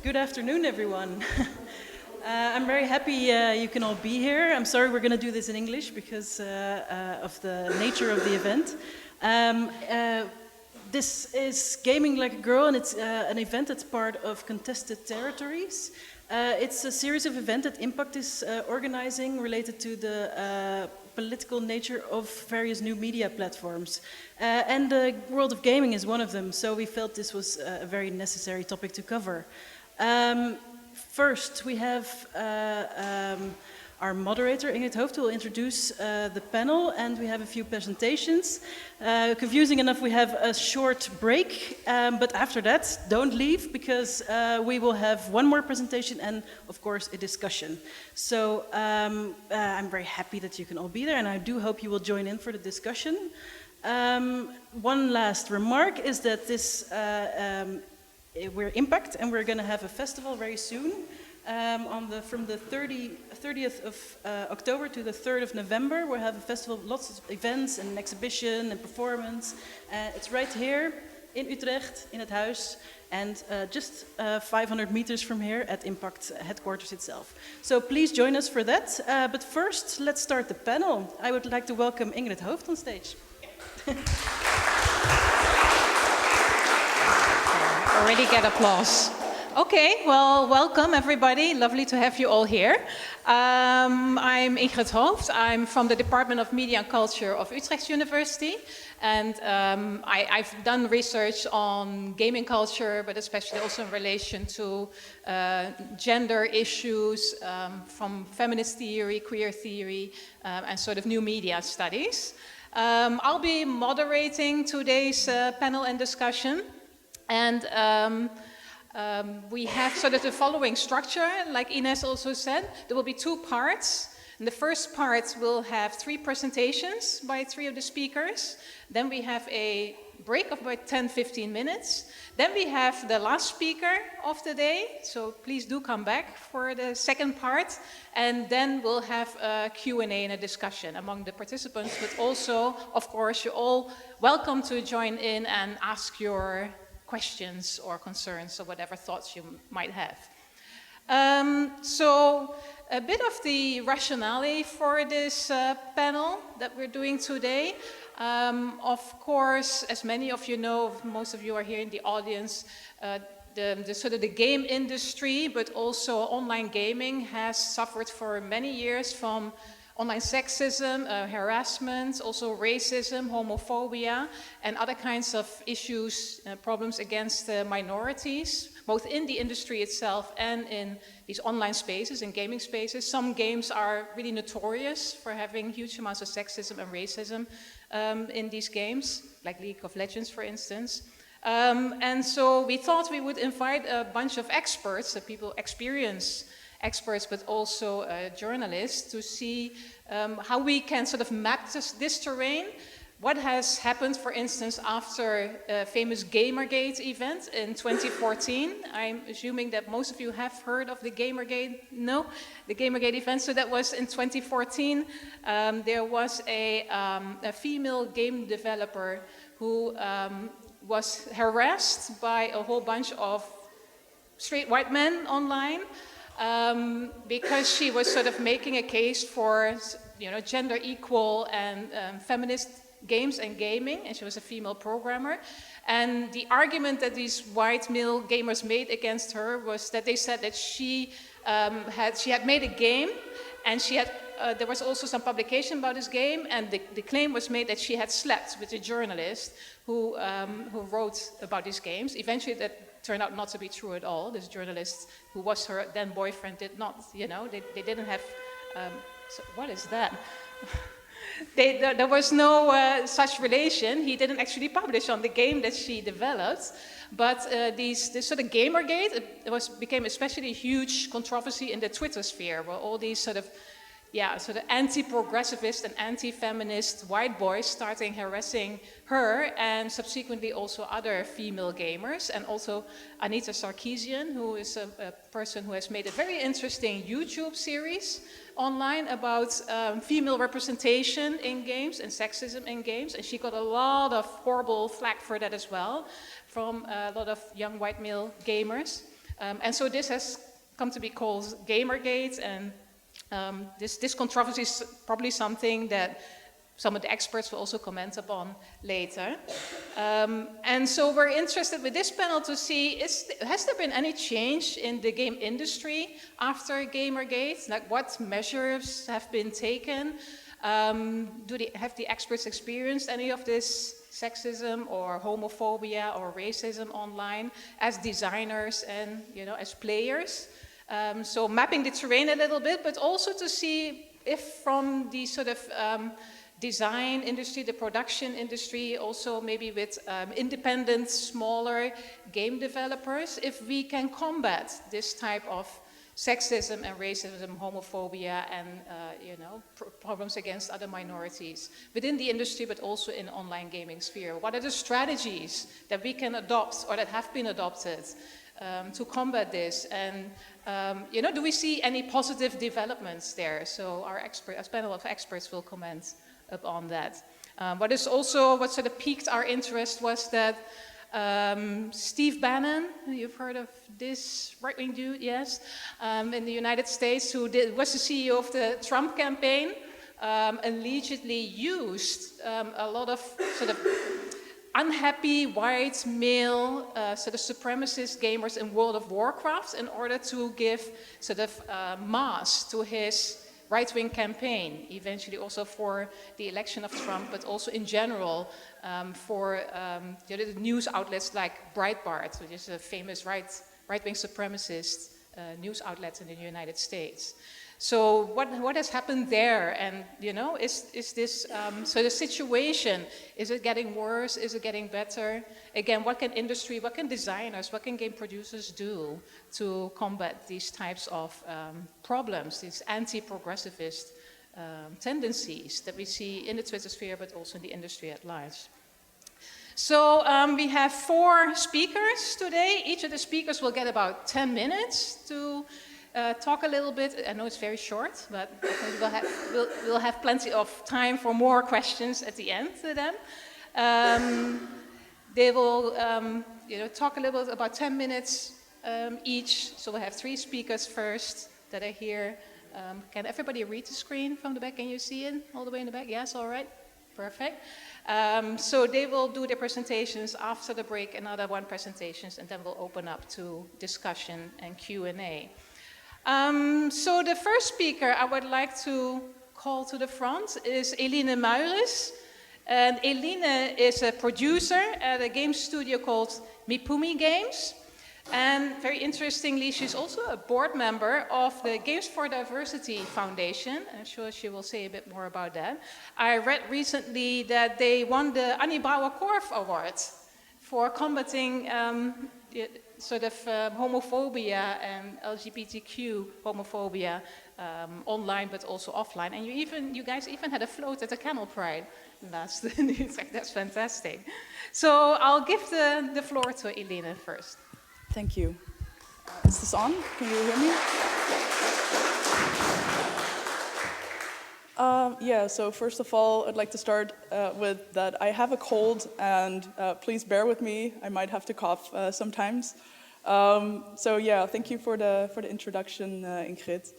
Good afternoon, everyone. I'm very happy you can all be here. I'm sorry we're going to do this in English because of the nature of the event. This is Gaming Like a Girl, and it's an event that's part of Contested Territories. It's a series of events that IMPAKT is organizing related to the political nature of various new media platforms. And the world of gaming is one of them, so we felt this was a very necessary topic to cover. First, we have our moderator, Ingrid Hoofd, who will introduce the panel, and we have a few presentations. Confusing enough, we have a short break, but after that, don't leave, because we will have one more presentation and, of course, a discussion. So I'm very happy that you can all be there, and I do hope you will join in for the discussion. One last remark is that this we're IMPAKT, and we're going to have a festival very soon. From the 30th of October to the 3rd of November, we'll have a festival, lots of events and exhibition and performance. It's right here in Utrecht, in het huis, and just 500 meters from here at IMPAKT headquarters itself. So please join us for that. But first, let's start the panel. I would like to welcome Ingrid Hoofd on stage. Already get applause. Okay, well, welcome everybody. Lovely to have you all here. I'm Ingrid Hoofd. I'm from the Department of Media and Culture of Utrecht University. And I've done research on gaming culture, but especially also in relation to gender issues from feminist theory, queer theory, and sort of new media studies. I'll be moderating today's panel and discussion. And we have sort of the following structure, like Ines also said. There will be two parts. In the first part, we'll have 3 presentations by 3 of the speakers. Then we have a break of about 10-15 minutes. Then we have the last speaker of the day, so please do come back for the second part. And then we'll have a Q&A and a discussion among the participants, but also, of course, you're all welcome to join in and ask your questions or concerns or whatever thoughts you might have. So a bit of the rationale for this panel that we're doing today. Of course, as many of you know, most of you are here in the audience, the sort of the game industry, but also online gaming has suffered for many years from online sexism, harassment, also racism, homophobia, and other kinds of issues, problems against minorities, both in the industry itself and in these online spaces, in gaming spaces. Some games are really notorious for having huge amounts of sexism and racism in these games, like League of Legends, for instance. And so we thought we would invite a bunch of experts, people experienced experts, but also journalists, to see how we can sort of map this terrain. What has happened, for instance, after a famous Gamergate event in 2014? I'm assuming that most of you have heard of the Gamergate, no? The Gamergate event, so that was in 2014. There was a female game developer who was harassed by a whole bunch of straight white men online. Because she was sort of making a case for, you know, gender equal and feminist games and gaming, and she was a female programmer. And the argument that these white male gamers made against her was that they said that she had made a game, and she had there was also some publication about this game, and the claim was made that she had slept with a journalist who wrote about these games. Eventually, that turned out not to be true at all. This journalist, who was her then boyfriend, did not, you know, they didn't have, so what is that? There was no such relation. He didn't actually publish on the game that she developed. But this sort of Gamergate, became especially a huge controversy in the Twitter sphere, where all these sort of anti-progressivist and anti-feminist white boys starting harassing her, and subsequently also other female gamers, and also Anita Sarkeesian, who is a person who has made a very interesting YouTube series online about female representation in games and sexism in games, and she got a lot of horrible flack for that as well from a lot of young white male gamers. And so this has come to be called Gamergate, and this controversy is probably something that some of the experts will also comment upon later. And so we're interested with this panel to see, has there been any change in the game industry after Gamergate? Like, what measures have been taken? Have the experts experienced any of this sexism or homophobia or racism online as designers and, you know, as players? So mapping the terrain a little bit, but also to see if from the sort of design industry, the production industry, also maybe with independent, smaller game developers, if we can combat this type of sexism and racism, homophobia, and you know, problems against other minorities within the industry, but also in online gaming sphere. What are the strategies that we can adopt or that have been adopted to combat this? And you know, do we see any positive developments there? So our panel of experts will comment upon that. What sort of piqued our interest was that Steve Bannon, you've heard of this right-wing dude, yes, in the United States, who was the CEO of the Trump campaign, allegedly used a lot of sort of unhappy white male sort of supremacist gamers in World of Warcraft in order to give sort of mass to his right-wing campaign, eventually also for the election of Trump, but also in general for the news outlets like Breitbart, which is a famous right-wing supremacist news outlet in the United States. So what has happened there? And you know, is this so the situation? Is it getting worse? Is it getting better? Again, what can industry, what can designers, what can game producers do to combat these types of problems, these anti-progressivist tendencies that we see in the Twitter sphere, but also in the industry at large? So we have 4 speakers today. Each of the speakers will get about 10 minutes to talk a little bit. I know it's very short, but I think we'll have plenty of time for more questions at the end to them. They will talk a little bit, about 10 minutes each. So we'll have 3 speakers first that are here. Can everybody read the screen from the back? Can you see it all the way in the back? Yes, all right. Perfect. So they will do their presentations after the break, another 1 presentations, and then we'll open up to discussion and Q&A. So the first speaker I would like to call to the front is Eline Muijres. And Eline is a producer at a game studio called Mipumi Games. And very interestingly, she's also a board member of the Games for Diversity Foundation. I'm sure she will say a bit more about that. I read recently that they won the Annie Brouwer-Korf Award for combating homophobia and LGBTQ homophobia online, but also offline. And you guys even had a float at the Camel Pride last week. That's fantastic. So I'll give the floor to Eline first. Thank you. Is this on? Can you hear me? Yeah, so first of all, I'd like to start with that I have a cold, and please bear with me. I might have to cough sometimes. So yeah, thank you for the introduction, Ingrid.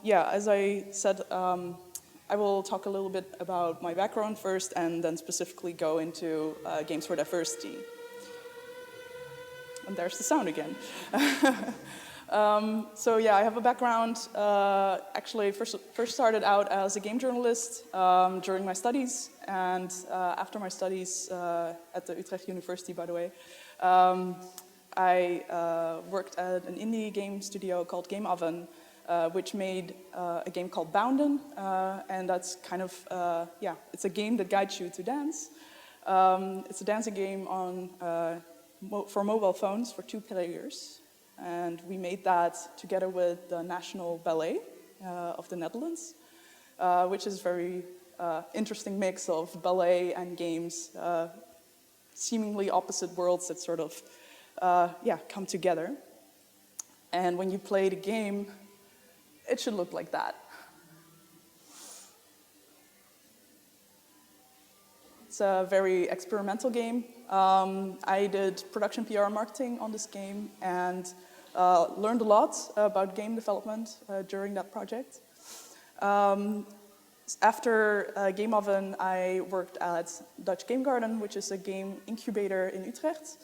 Yeah, as I said, I will talk a little bit about my background first, and then specifically go into Games for Diversity. And there's the sound again. So yeah, I have a background, actually first started out as a game journalist during my studies, and after my studies at the Utrecht University, by the way, I worked at an indie game studio called Game Oven, which made a game called Bounden, and that's kind of, yeah, it's a game that guides you to dance. It's a dancing game for mobile phones for 2 players. And we made that together with the National Ballet of the Netherlands, which is a very interesting mix of ballet and games, seemingly opposite worlds that sort of come together. And when you play the game, it should look like that. It's a very experimental game. I did production PR and marketing on this game and learned a lot about game development during that project. After Game Oven, I worked at Dutch Game Garden, which is a game incubator in Utrecht,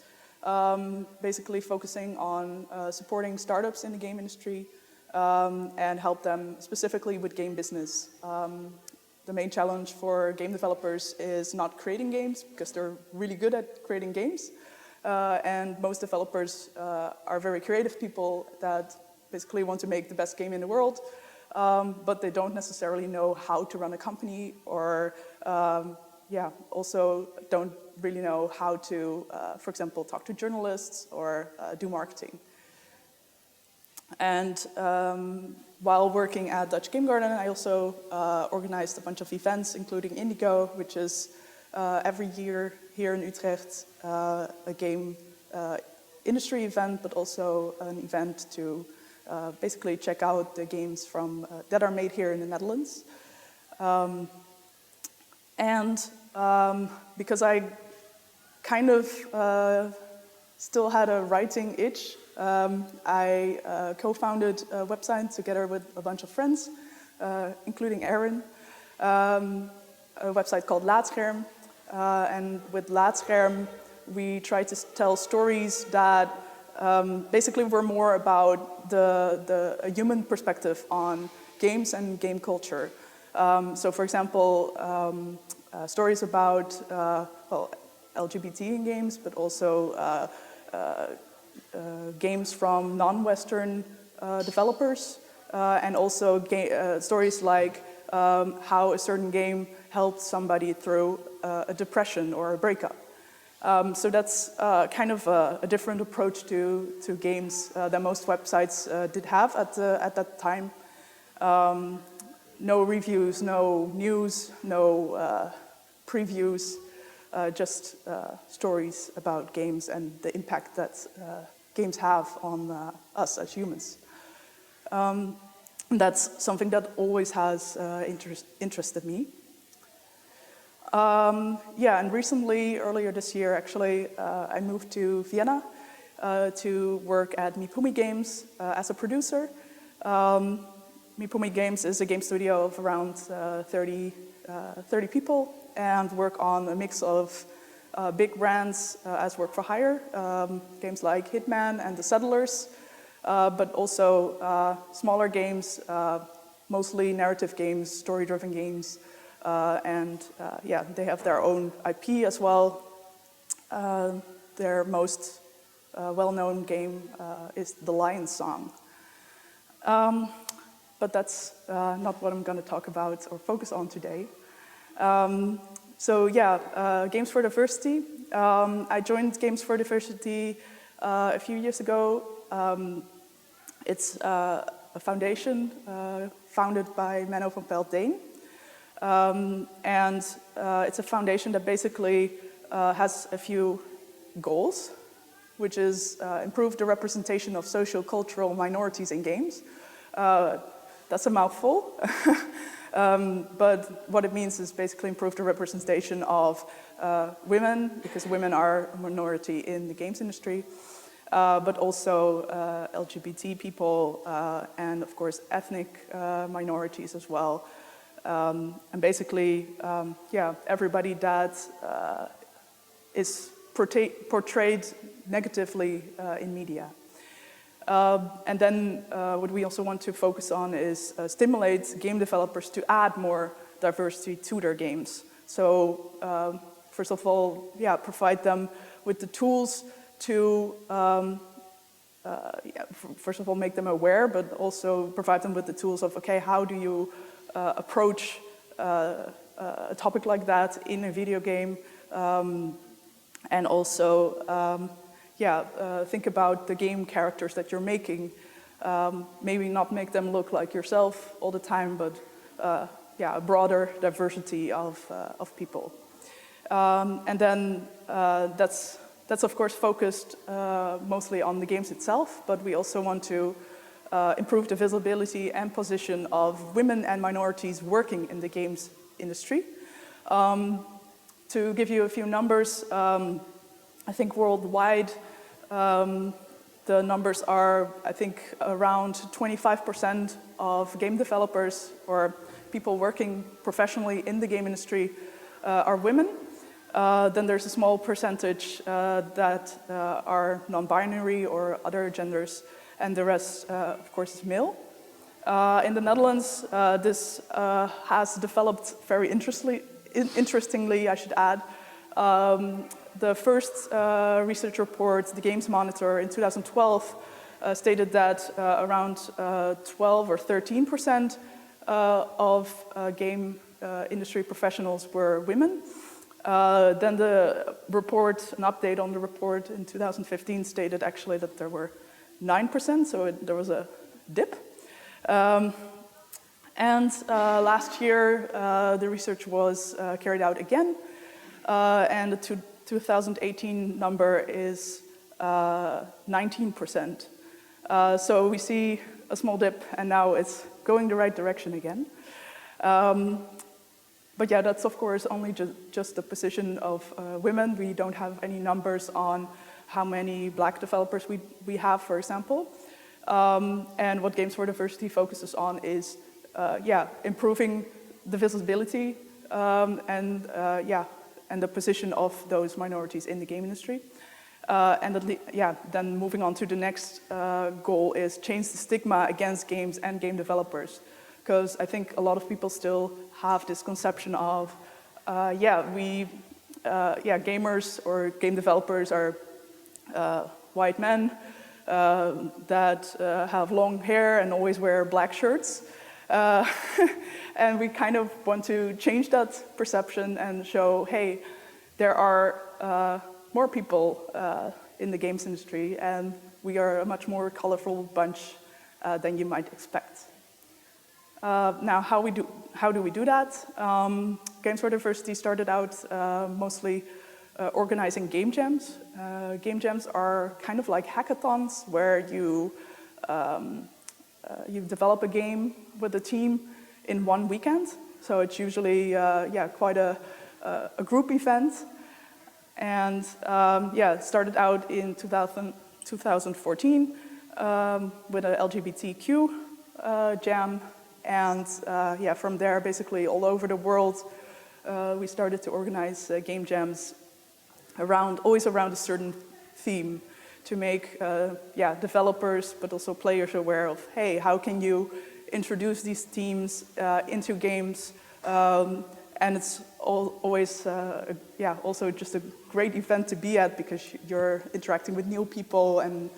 basically focusing on supporting startups in the game industry and help them specifically with game business. The main challenge for game developers is not creating games, because they're really good at creating games. And most developers are very creative people that basically want to make the best game in the world, but they don't necessarily know how to run a company, or also don't really know how to, for example, talk to journalists or do marketing. And while working at Dutch Game Garden, I also organized a bunch of events, including Indigo, which is every year here in Utrecht a game industry event, but also an event to basically check out the games that are made here in the Netherlands. Because I kind of still had a writing itch, I co-founded a website together with a bunch of friends, including Erwin, a website called Laadscherm. And with Laadscherm, we tried to tell stories that basically were more about a human perspective on games and game culture. So for example, stories about LGBT in games, but also games from non-Western developers, and also stories like how a certain game helped somebody through a depression or a breakup. So that's kind of a different approach to games than most websites did have at that time. No reviews, no news, no previews, just stories about games and the impact that games have on us as humans. That's something that always has interested me. And recently, earlier this year actually, I moved to Vienna to work at Mipumi Games as a producer. Mipumi Games is a game studio of around 30 people, and work on a mix of big brands as work for hire, games like Hitman and The Settlers, but also smaller games, mostly narrative games, story-driven games, and they have their own IP as well. Their most well-known game is The Lion Song. But that's not what I'm going to talk about or focus on today. Games for Diversity. I joined Games for Diversity a few years ago. It's a foundation founded by Menno van Pelt-Deen. It's a foundation that basically has a few goals, which is improve the representation of social-cultural minorities in games. That's a mouthful, but what it means is basically improve the representation of women, because women are a minority in the games industry, but also LGBT people, and of course ethnic minorities as well. And basically, everybody that is portrayed negatively in media. And then what we also want to focus on is stimulate game developers to add more diversity to their games. So first of all, provide them with the tools to, first of all, make them aware, but also provide them with the tools of, okay, how do you approach a topic like that in a video game, and also think about the game characters that you're making. Maybe not make them look like yourself all the time, but a broader diversity of people. And then that's of course focused mostly on the games itself, but we also want to improve the visibility and position of women and minorities working in the games industry. To give you a few numbers, I think worldwide, the numbers are, I think, around 25% of game developers or people working professionally in the game industry are women. Then there's a small percentage that are non-binary or other genders, and the rest, of course, is male. In the Netherlands, this has developed very interestingly, I should add. The first research report, the Games Monitor, in 2012, stated that around 12 or 13% of game industry professionals were women. Then the report, an update on the report in 2015 stated actually that there were 9%, so there was a dip. Last year, the research was carried out again, and the 2018 number is 19%. So we see a small dip, and now it's going the right direction again. But yeah, that's of course only just the position of women. We don't have any numbers on how many black developers we have, for example. And what Games for Diversity focuses on is improving the visibility and the position of those minorities in the game industry. Then moving on to the next goal is change the stigma against games and game developers. Because I think a lot of people still have this conception of, gamers or game developers are white men that have long hair and always wear black shirts. And we kind of want to change that perception and show, hey, there are more people in the games industry, and we are a much more colorful bunch than you might expect. Now, how do we do that? Games for Diversity started out mostly organizing game jams. Game jams are kind of like hackathons where you develop a game with a team in one weekend. So it's usually quite a group event. And it started out in 2014 with an LGBTQ jam. And from there, basically all over the world, we started to organize game jams always around a certain theme to make developers, but also players aware of, hey, how can you introduce these themes into games? And it's always, also just a great event to be at because you're interacting with new people and,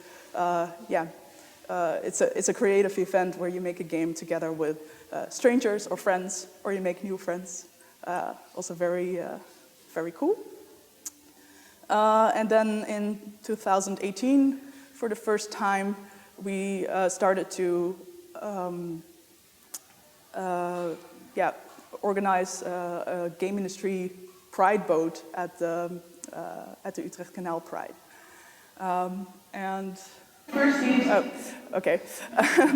it's a creative event where you make a game together with strangers or friends, or you make new friends. Also very, very cool. And then in 2018, for the first time, we started to organize a game industry pride boat at the Utrecht Canal Pride.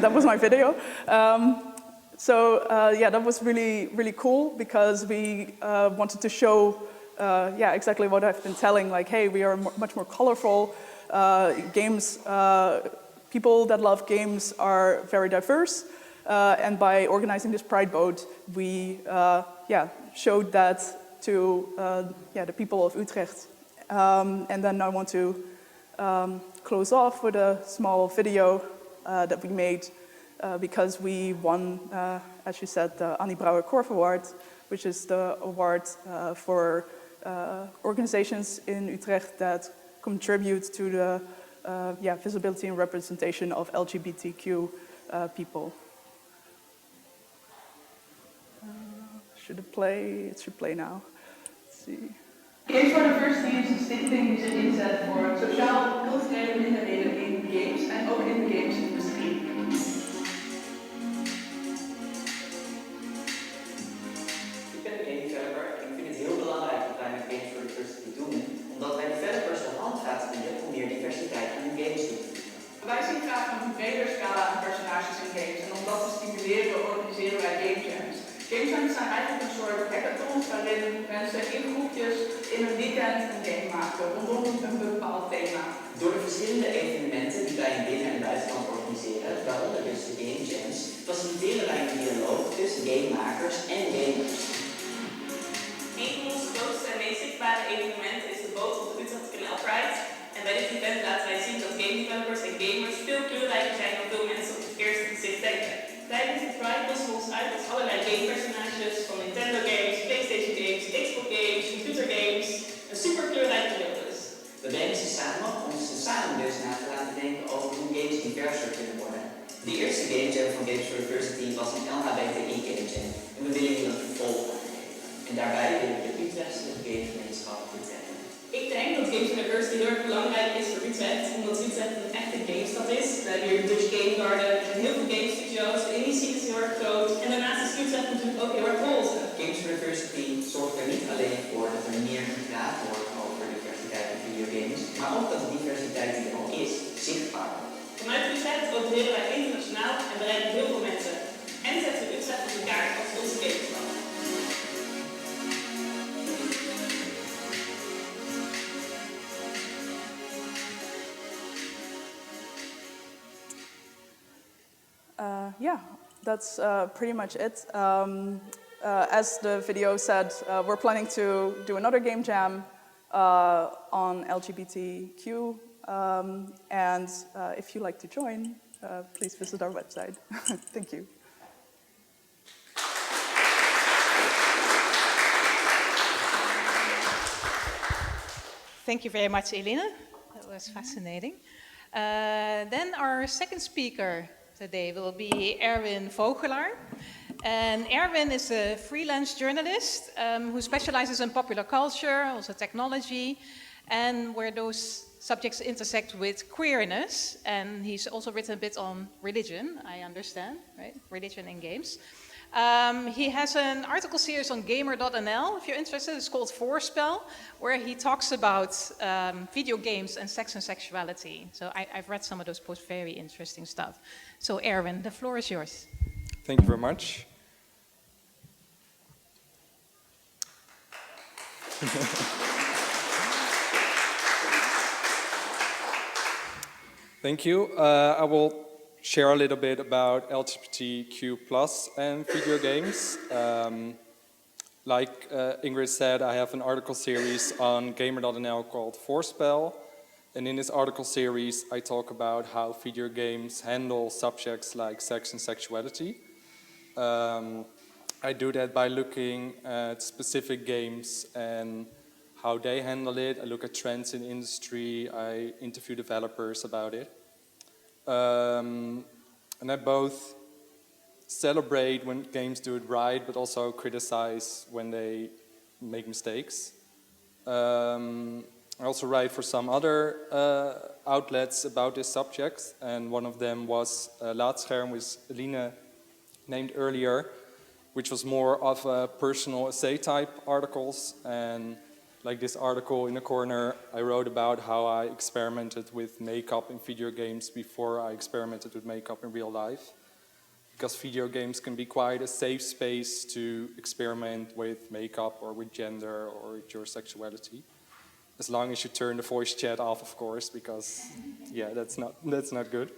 That was my video. That was really, really cool because we wanted to show exactly what I've been telling, like, hey, we are much more colorful. Games, people that love games are very diverse. And by organizing this pride boat, we showed that to the people of Utrecht. And then I want to close off with a small video that we made because we won, as you said, the Annie Brouwer-Korf Award, which is the award for organizations in Utrecht that contribute to the visibility and representation of LGBTQ people. Should it play? It should play now. Let's see. Games for Diversity is een stichting die zich inzet voor sociaal-culturele minderheden in games en ook in de gamesindustrie. Ik ben een developer en ik vind het heel belangrijk dat wij met Games for Diversity doen, omdat wij developers de handvaten bieden om meer diversiteit in hun games toe te voegen. Wij zien graag een breder scala aan personages in games en om dat te stimuleren organiseren wij game jams. Game jams zijn eigenlijk een soort soort hackathons waarin mensen in groepjes in een weekend een game maken rondom een bepaald thema. Door de verschillende evenementen die wij in binnen- en buitenland organiseren, waaronder dus de game jams, faciliteren wij een dialoog tussen gamemakers en gamers. Een van onze grootste en meest zichtbare evenementen is de boot op de Utrecht Canal Pride. En bij dit event laten wij zien dat game developers en gamers veel kleurrijker zijn dan veel mensen op het eerste gezicht denken. Tijdens de Pride lossen we ons uit als allerlei gamepersonages van Nintendo games, PlayStation games, Xbox games, computer games. Een super kleurrijk geheel dus. We brengen ze samen om ze samen dus na te laten denken over hoe games diverser kunnen worden. De eerste game jam van Games for Diversity was een LHBTI game jam. En we willen hier een vervolg aan geven. En daarbij willen we de Utrechtse gamegemeenschap betrekken. Ik denk dat Games for Diversity heel erg belangrijk is voor Utrecht, omdat Utrecht een echte gamestad is. We hebben hier de Dutch Game Garden, er zijn heel veel game studio's, de indie scene is heel erg groot. En daarnaast is Utrecht natuurlijk ook heel erg roze. Games for Diversity zorgt er niet alleen voor dat er meer gepraat wordt over diversiteit in videogames, maar ook dat de diversiteit die er al is, zichtbaar wordt. Vanuit Utrecht opereren wij internationaal en bereiken heel veel mensen. En zetten we Utrecht op de kaart als onze gamestad. Yeah, that's pretty much it. As the video said, we're planning to do another game jam on LGBTQ. And if you'd like to join, please visit our website. Thank you. Thank you very much, Eline. That was fascinating. Then our second speaker today will be Erwin Vogelaar. And Erwin is a freelance journalist who specializes in popular culture, also technology, and where those subjects intersect with queerness. And he's also written a bit on religion, I understand, right? Religion in games. He has an article series on gamer.nl, if you're interested. It's called Voorspel, where he talks about video games and sex and sexuality. So I've read some of those posts, very interesting stuff. So Erwin, the floor is yours. Thank you very much. Thank you. I will share a little bit about LGBTQ+ and video games. Like Ingrid said, I have an article series on Gamer.nl called Voorspel. And in this article series, I talk about how video games handle subjects like sex and sexuality. I do that by looking at specific games and how they handle it. I look at trends in the industry. I interview developers about it. And I both celebrate when games do it right, but also criticize when they make mistakes. I also write for some other outlets about this subject, and one of them was Laatscherm, which Eline named earlier, which was more of a personal essay type articles. And like this article in the corner, I wrote about how I experimented with makeup in video games before I experimented with makeup in real life. Because video games can be quite a safe space to experiment with makeup or with gender or with your sexuality. As long as you turn the voice chat off, of course, because yeah, that's not good.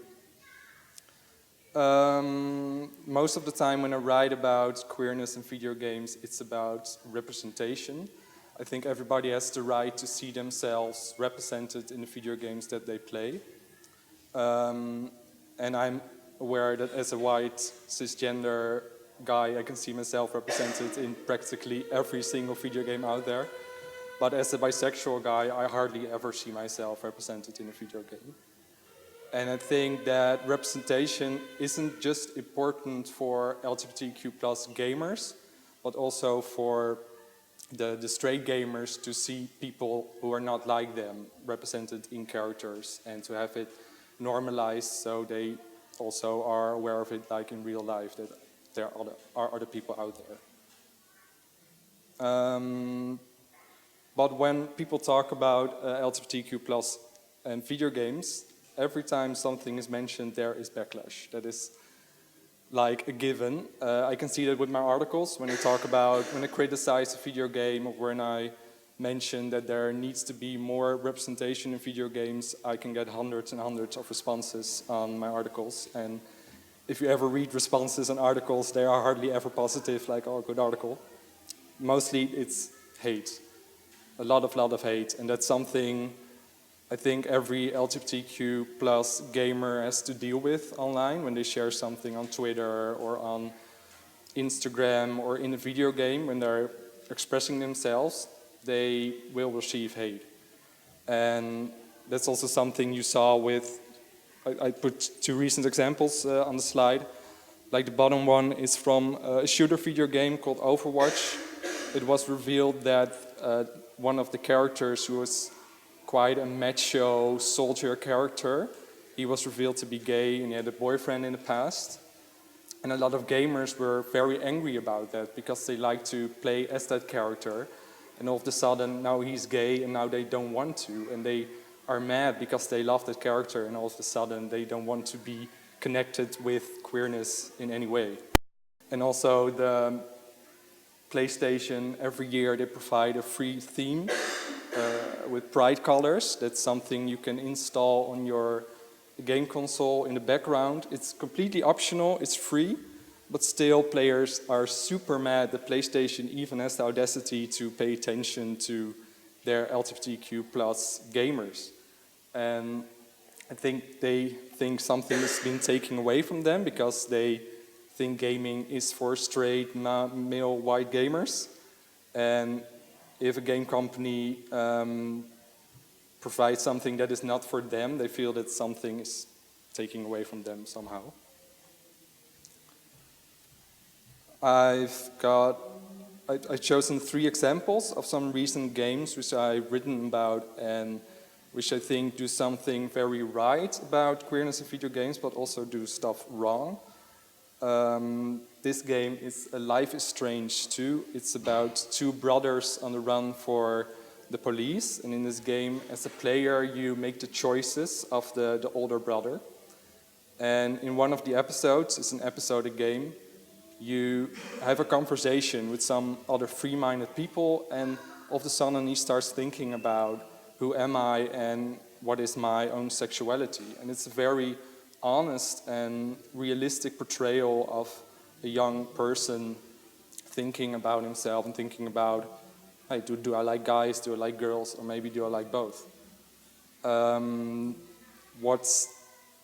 Most of the time when I write about queerness in video games, it's about representation. I think everybody has the right to see themselves represented in the video games that they play. And I'm aware that as a white cisgender guy, I can see myself represented in practically every single video game out there. But as a bisexual guy, I hardly ever see myself represented in a video game. And I think that representation isn't just important for LGBTQ+ gamers, but also for the straight gamers to see people who are not like them represented in characters and to have it normalized so they also are aware of it, like in real life, that there are other people out there. But when people talk about LGBTQ+ and video games, every time something is mentioned, there is backlash. That is like a given. I can see that with my articles when I criticize a video game, or when I mention that there needs to be more representation in video games, I can get hundreds and hundreds of responses on my articles. And if you ever read responses on articles, they are hardly ever positive, like, oh, good article. Mostly it's hate, a lot of hate, and that's something I think every LGBTQ plus gamer has to deal with online when they share something on Twitter or on Instagram or in a video game. When they're expressing themselves, they will receive hate. And that's also something you saw with, I put two recent examples on the slide. Like the bottom one is from a shooter video game called Overwatch. It was revealed that one of the characters, who was quite a macho soldier character, he was revealed to be gay and he had a boyfriend in the past. And a lot of gamers were very angry about that because they like to play as that character. And all of a sudden now he's gay and now they don't want to. And they are mad because they love that character and all of a sudden they don't want to be connected with queerness in any way. And also the PlayStation, every year they provide a free theme with pride colors. That's something you can install on your game console in the background. It's completely optional, it's free, but still players are super mad that PlayStation even has the audacity to pay attention to their LGBTQ plus gamers. And I think they think something has been taken away from them because they think gaming is for straight male white gamers. And if a game company provides something that is not for them, they feel that something is taking away from them somehow. I've chosen 3 examples of some recent games which I've written about and which I think do something very right about queerness in video games, but also do stuff wrong. This game is Life is Strange 2. It's about 2 brothers on the run for the police, and in this game, as a player, you make the choices of the older brother. And in one of the episodes, it's an episodic game, you have a conversation with some other free-minded people, and all of a sudden he starts thinking about who am I and what is my own sexuality. And it's a very honest and realistic portrayal of a young person thinking about himself and thinking about, hey, do I like guys, do I like girls, or maybe do I like both? What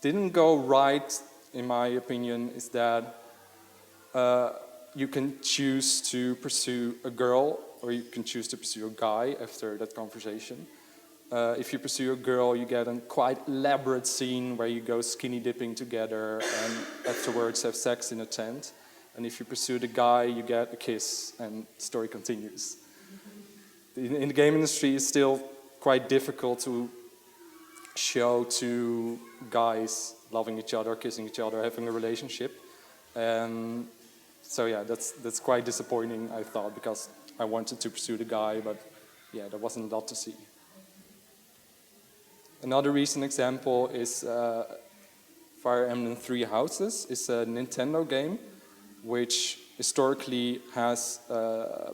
didn't go right, in my opinion, is that you can choose to pursue a girl or you can choose to pursue a guy after that conversation. If you pursue a girl, you get a quite elaborate scene where you go skinny dipping together and afterwards have sex in a tent. And if you pursue the guy, you get a kiss and the story continues. In the game industry, it's still quite difficult to show 2 guys loving each other, kissing each other, having a relationship. So yeah, that's quite disappointing, I thought, because I wanted to pursue the guy, but yeah, there wasn't a lot to see. Another recent example is Fire Emblem Three Houses. It's a Nintendo game which historically has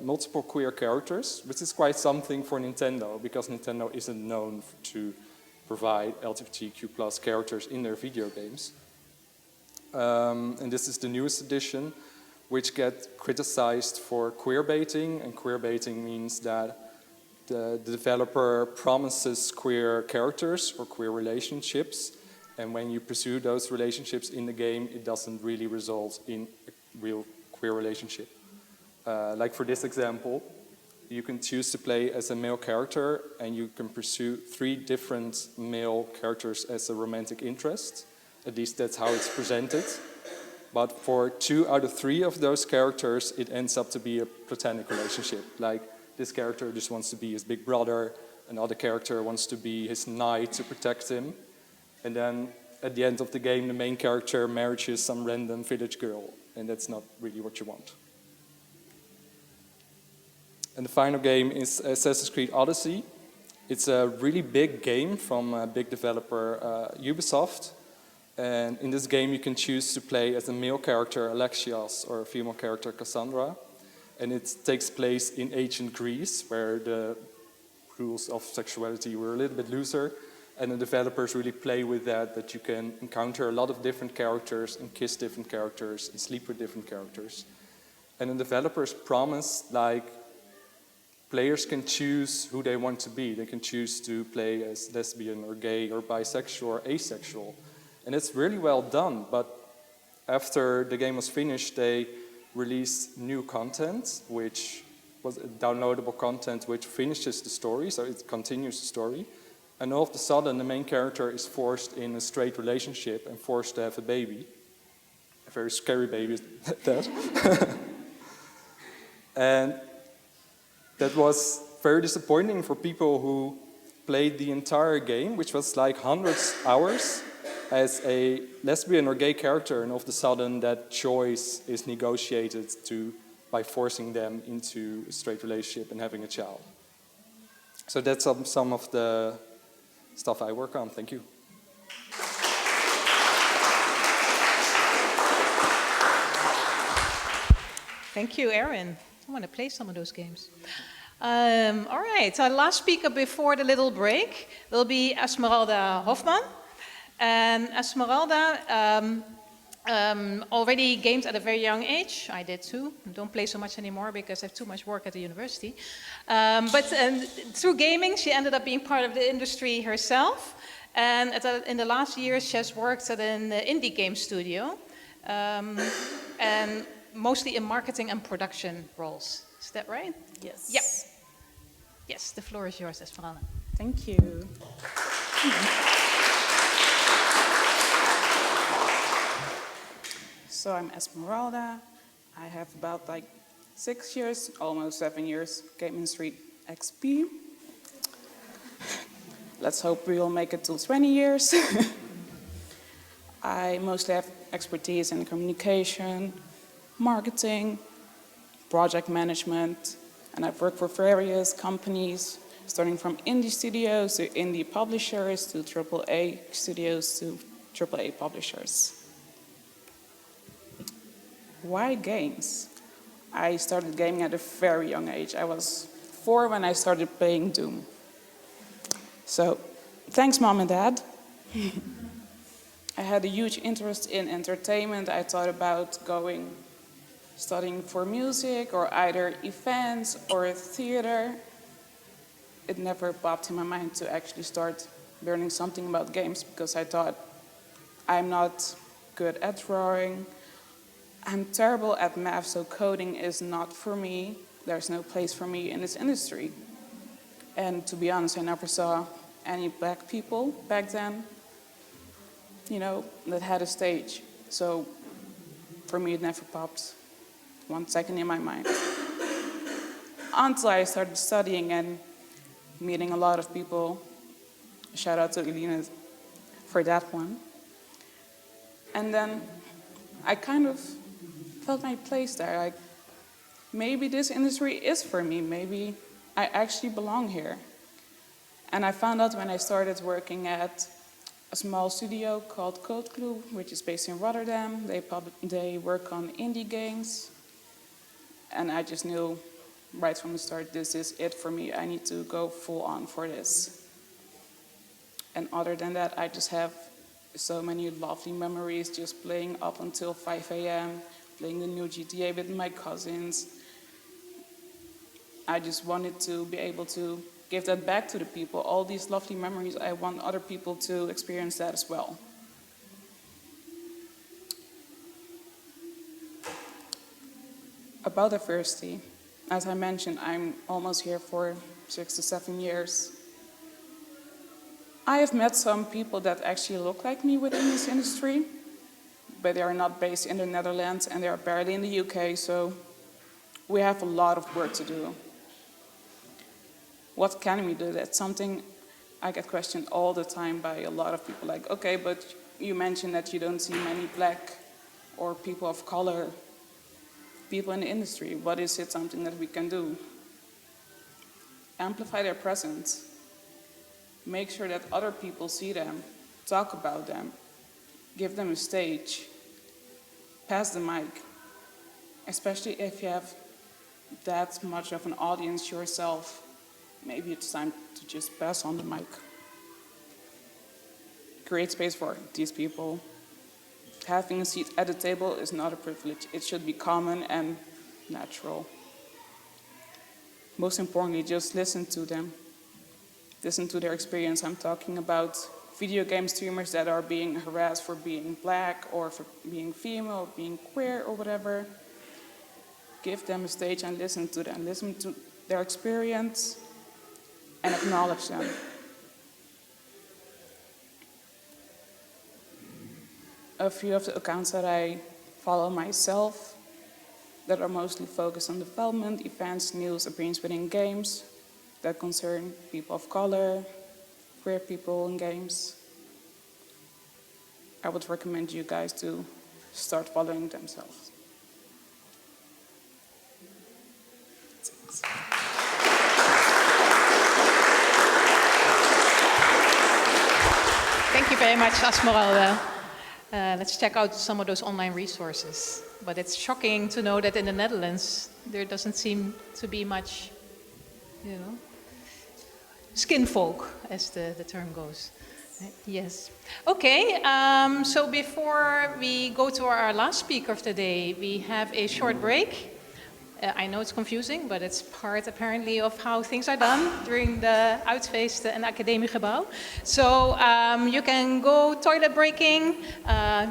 multiple queer characters, which is quite something for Nintendo because Nintendo isn't known to provide LGBTQ plus characters in their video games. And this is the newest edition, which gets criticized for queer baiting, and queer baiting means that the developer promises queer characters or queer relationships, and when you pursue those relationships in the game, it doesn't really result in a real queer relationship. Like for this example, you can choose to play as a male character, and you can pursue 3 different male characters as a romantic interest. At least that's how it's presented. But for 2 out of 3 of those characters, it ends up to be a platonic relationship. Like, this character just wants to be his big brother, another character wants to be his knight to protect him, and then at the end of the game, the main character marries some random village girl, and that's not really what you want. And the final game is Assassin's Creed Odyssey. It's a really big game from a big developer, Ubisoft. And in this game you can choose to play as a male character, Alexios, or a female character, Cassandra. And it takes place in ancient Greece, where the rules of sexuality were a little bit looser. And the developers really play with that you can encounter a lot of different characters and kiss different characters and sleep with different characters. And the developers promise, like, players can choose who they want to be. They can choose to play as lesbian or gay or bisexual or asexual. And it's really well done, but after the game was finished, they released new content, which was downloadable content which finishes the story, so it continues the story. And all of a sudden, the main character is forced in a straight relationship and forced to have a baby. A very scary baby at that. And that was very disappointing for people who played the entire game, which was like hundreds of hours, as a lesbian or gay character, and all of a sudden that choice is negotiated by forcing them into a straight relationship and having a child. So that's some of the stuff I work on. Thank you. Thank you, Erwin. I want to play some of those games. All right, our last speaker before the little break will be Esmeralda Hoffman. And Esmeralda already gamed at a very young age. I did too. Don't play so much anymore because I have too much work at the university. But through gaming, she ended up being part of the industry herself. And in the last years, she has worked at an indie game studio. And mostly in marketing and production roles. Is that right? Yes. Yep. Yes, the floor is yours, Esmeralda. Thank you. So I'm Esmeralda. I have about 6 years, almost 7 years, game industry XP. Let's hope we will make it to 20 years. I mostly have expertise in communication, marketing, project management, and I've worked for various companies, starting from indie studios to indie publishers to AAA studios to AAA publishers. Why games? I started gaming at a very young age. I was 4 when I started playing Doom. So, thanks Mom and Dad. I had a huge interest in entertainment. I thought about studying for music or either events or theater. It never popped in my mind to actually start learning something about games because I thought I'm not good at drawing. I'm terrible at math, so coding is not for me. There's no place for me in this industry. And to be honest, I never saw any black people back then, that had a stage. So for me, it never popped 1 second in my mind. Until I started studying and meeting a lot of people. Shout out to Eline for that one. And then I kind of felt my place there. Maybe this industry is for me. Maybe I actually belong here. And I found out when I started working at a small studio called Code Clue, which is based in Rotterdam. They work on indie games. And I just knew right from the start, this is it for me. I need to go full on for this. And other than that, I just have so many lovely memories just playing up until 5 a.m., playing the new GTA with my cousins. I just wanted to be able to give that back to the people. All these lovely memories, I want other people to experience that as well. About diversity, as I mentioned, I'm almost here for 6 to 7 years. I have met some people that actually look like me within this industry, but they are not based in the Netherlands and they are barely in the UK, so we have a lot of work to do. What can we do? That's something I get questioned all the time by a lot of people, like, okay, but you mentioned that you don't see many black or people of color people in the industry. What is it something that we can do? Amplify their presence. Make sure that other people see them, talk about them. give them a stage, pass the mic, especially if you have that much of an audience yourself. Maybe it's time to just pass on the mic. Create space for these people. Having a seat at the table is not a privilege. It should be common and natural. Most importantly, just listen to them. Listen to their experience. I'm talking about video game streamers that are being harassed for being black or for being female, being queer or whatever. Give them a stage and listen to them. Listen to their experience and acknowledge them. A few of the accounts that I follow myself that are mostly focused on development, events, news, opinions within games that concern people of color, queer people in games. I would recommend you guys to start following themselves. Thank you very much, Esmeralda. Let's check out some of those online resources. But it's shocking to know that in the Netherlands, there doesn't seem to be much, skin folk, as the term goes. Yes. Okay, so before we go to our last speaker of the day, we have a short break. I know it's confusing, but it's part apparently of how things are done during the Uitfeesten and Academiegebouw. So you can go toilet breaking,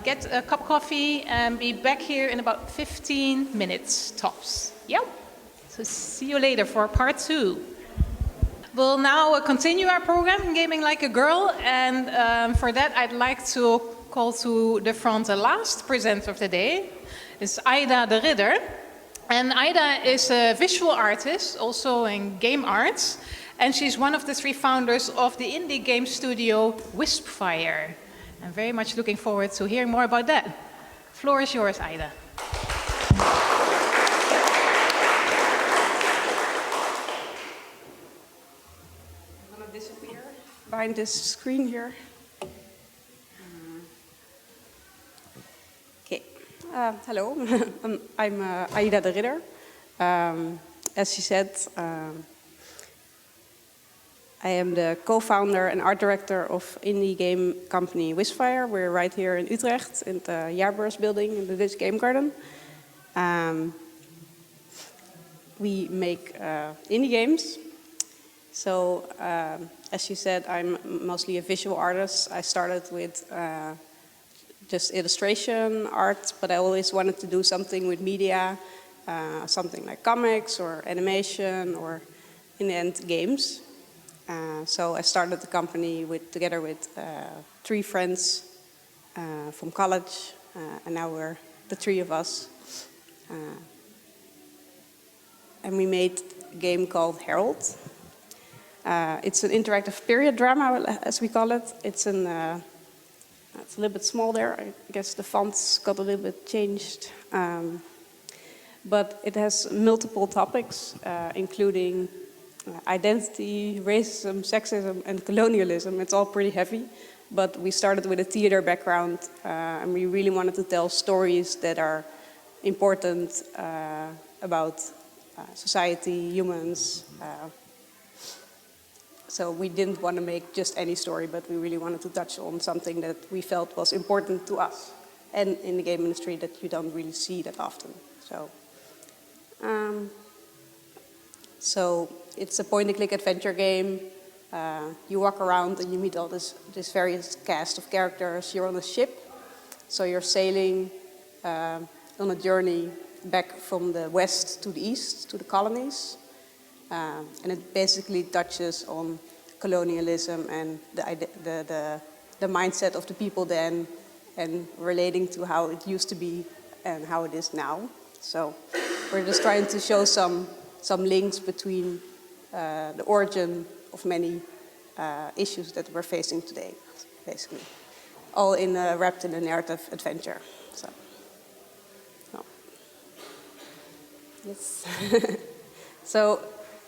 get a cup of coffee, and be back here in about 15 minutes tops. Yep. So see you later for part 2. We'll now continue our program, Gaming Like a Girl, and for that I'd like to call to the front the last presenter of the day. It's Aïda de Ridder. And Aïda is a visual artist, also in game arts, and she's one of the 3 founders of the indie game studio Wispfire. I'm very much looking forward to hearing more about that. The floor is yours, Aïda. I'm going to disappear behind this screen here. Hello, I'm Aïda de Ridder. As she said, I am the co-founder and art director of indie game company Wispfire. We're right here in Utrecht in the Jaarbeurs building in the Dutch Game Garden. We make indie games. So, as she said, I'm mostly a visual artist. I started with just illustration, art, but I always wanted to do something with media, something like comics or animation or, in the end, games. So I started the company together with 3 friends from college, and now we're the 3 of us. And we made a game called Herald. It's an interactive period drama, as we call it. It's a little bit small there. I guess the fonts got a little bit changed. But it has multiple topics, including identity, racism, sexism, and colonialism. It's all pretty heavy. But we started with a theater background, and we really wanted to tell stories that are important about society, humans. So we didn't want to make just any story, but we really wanted to touch on something that we felt was important to us and in the game industry that you don't really see that often. So it's a point-and-click adventure game. You walk around and you meet all this various cast of characters. You're on a ship, so you're sailing on a journey back from the west to the east, to the colonies. And it basically touches on colonialism and the mindset of the people then, and relating to how it used to be and how it is now. So we're just trying to show some links between the origin of many issues that we're facing today, basically, all wrapped in a narrative adventure. Yes. So.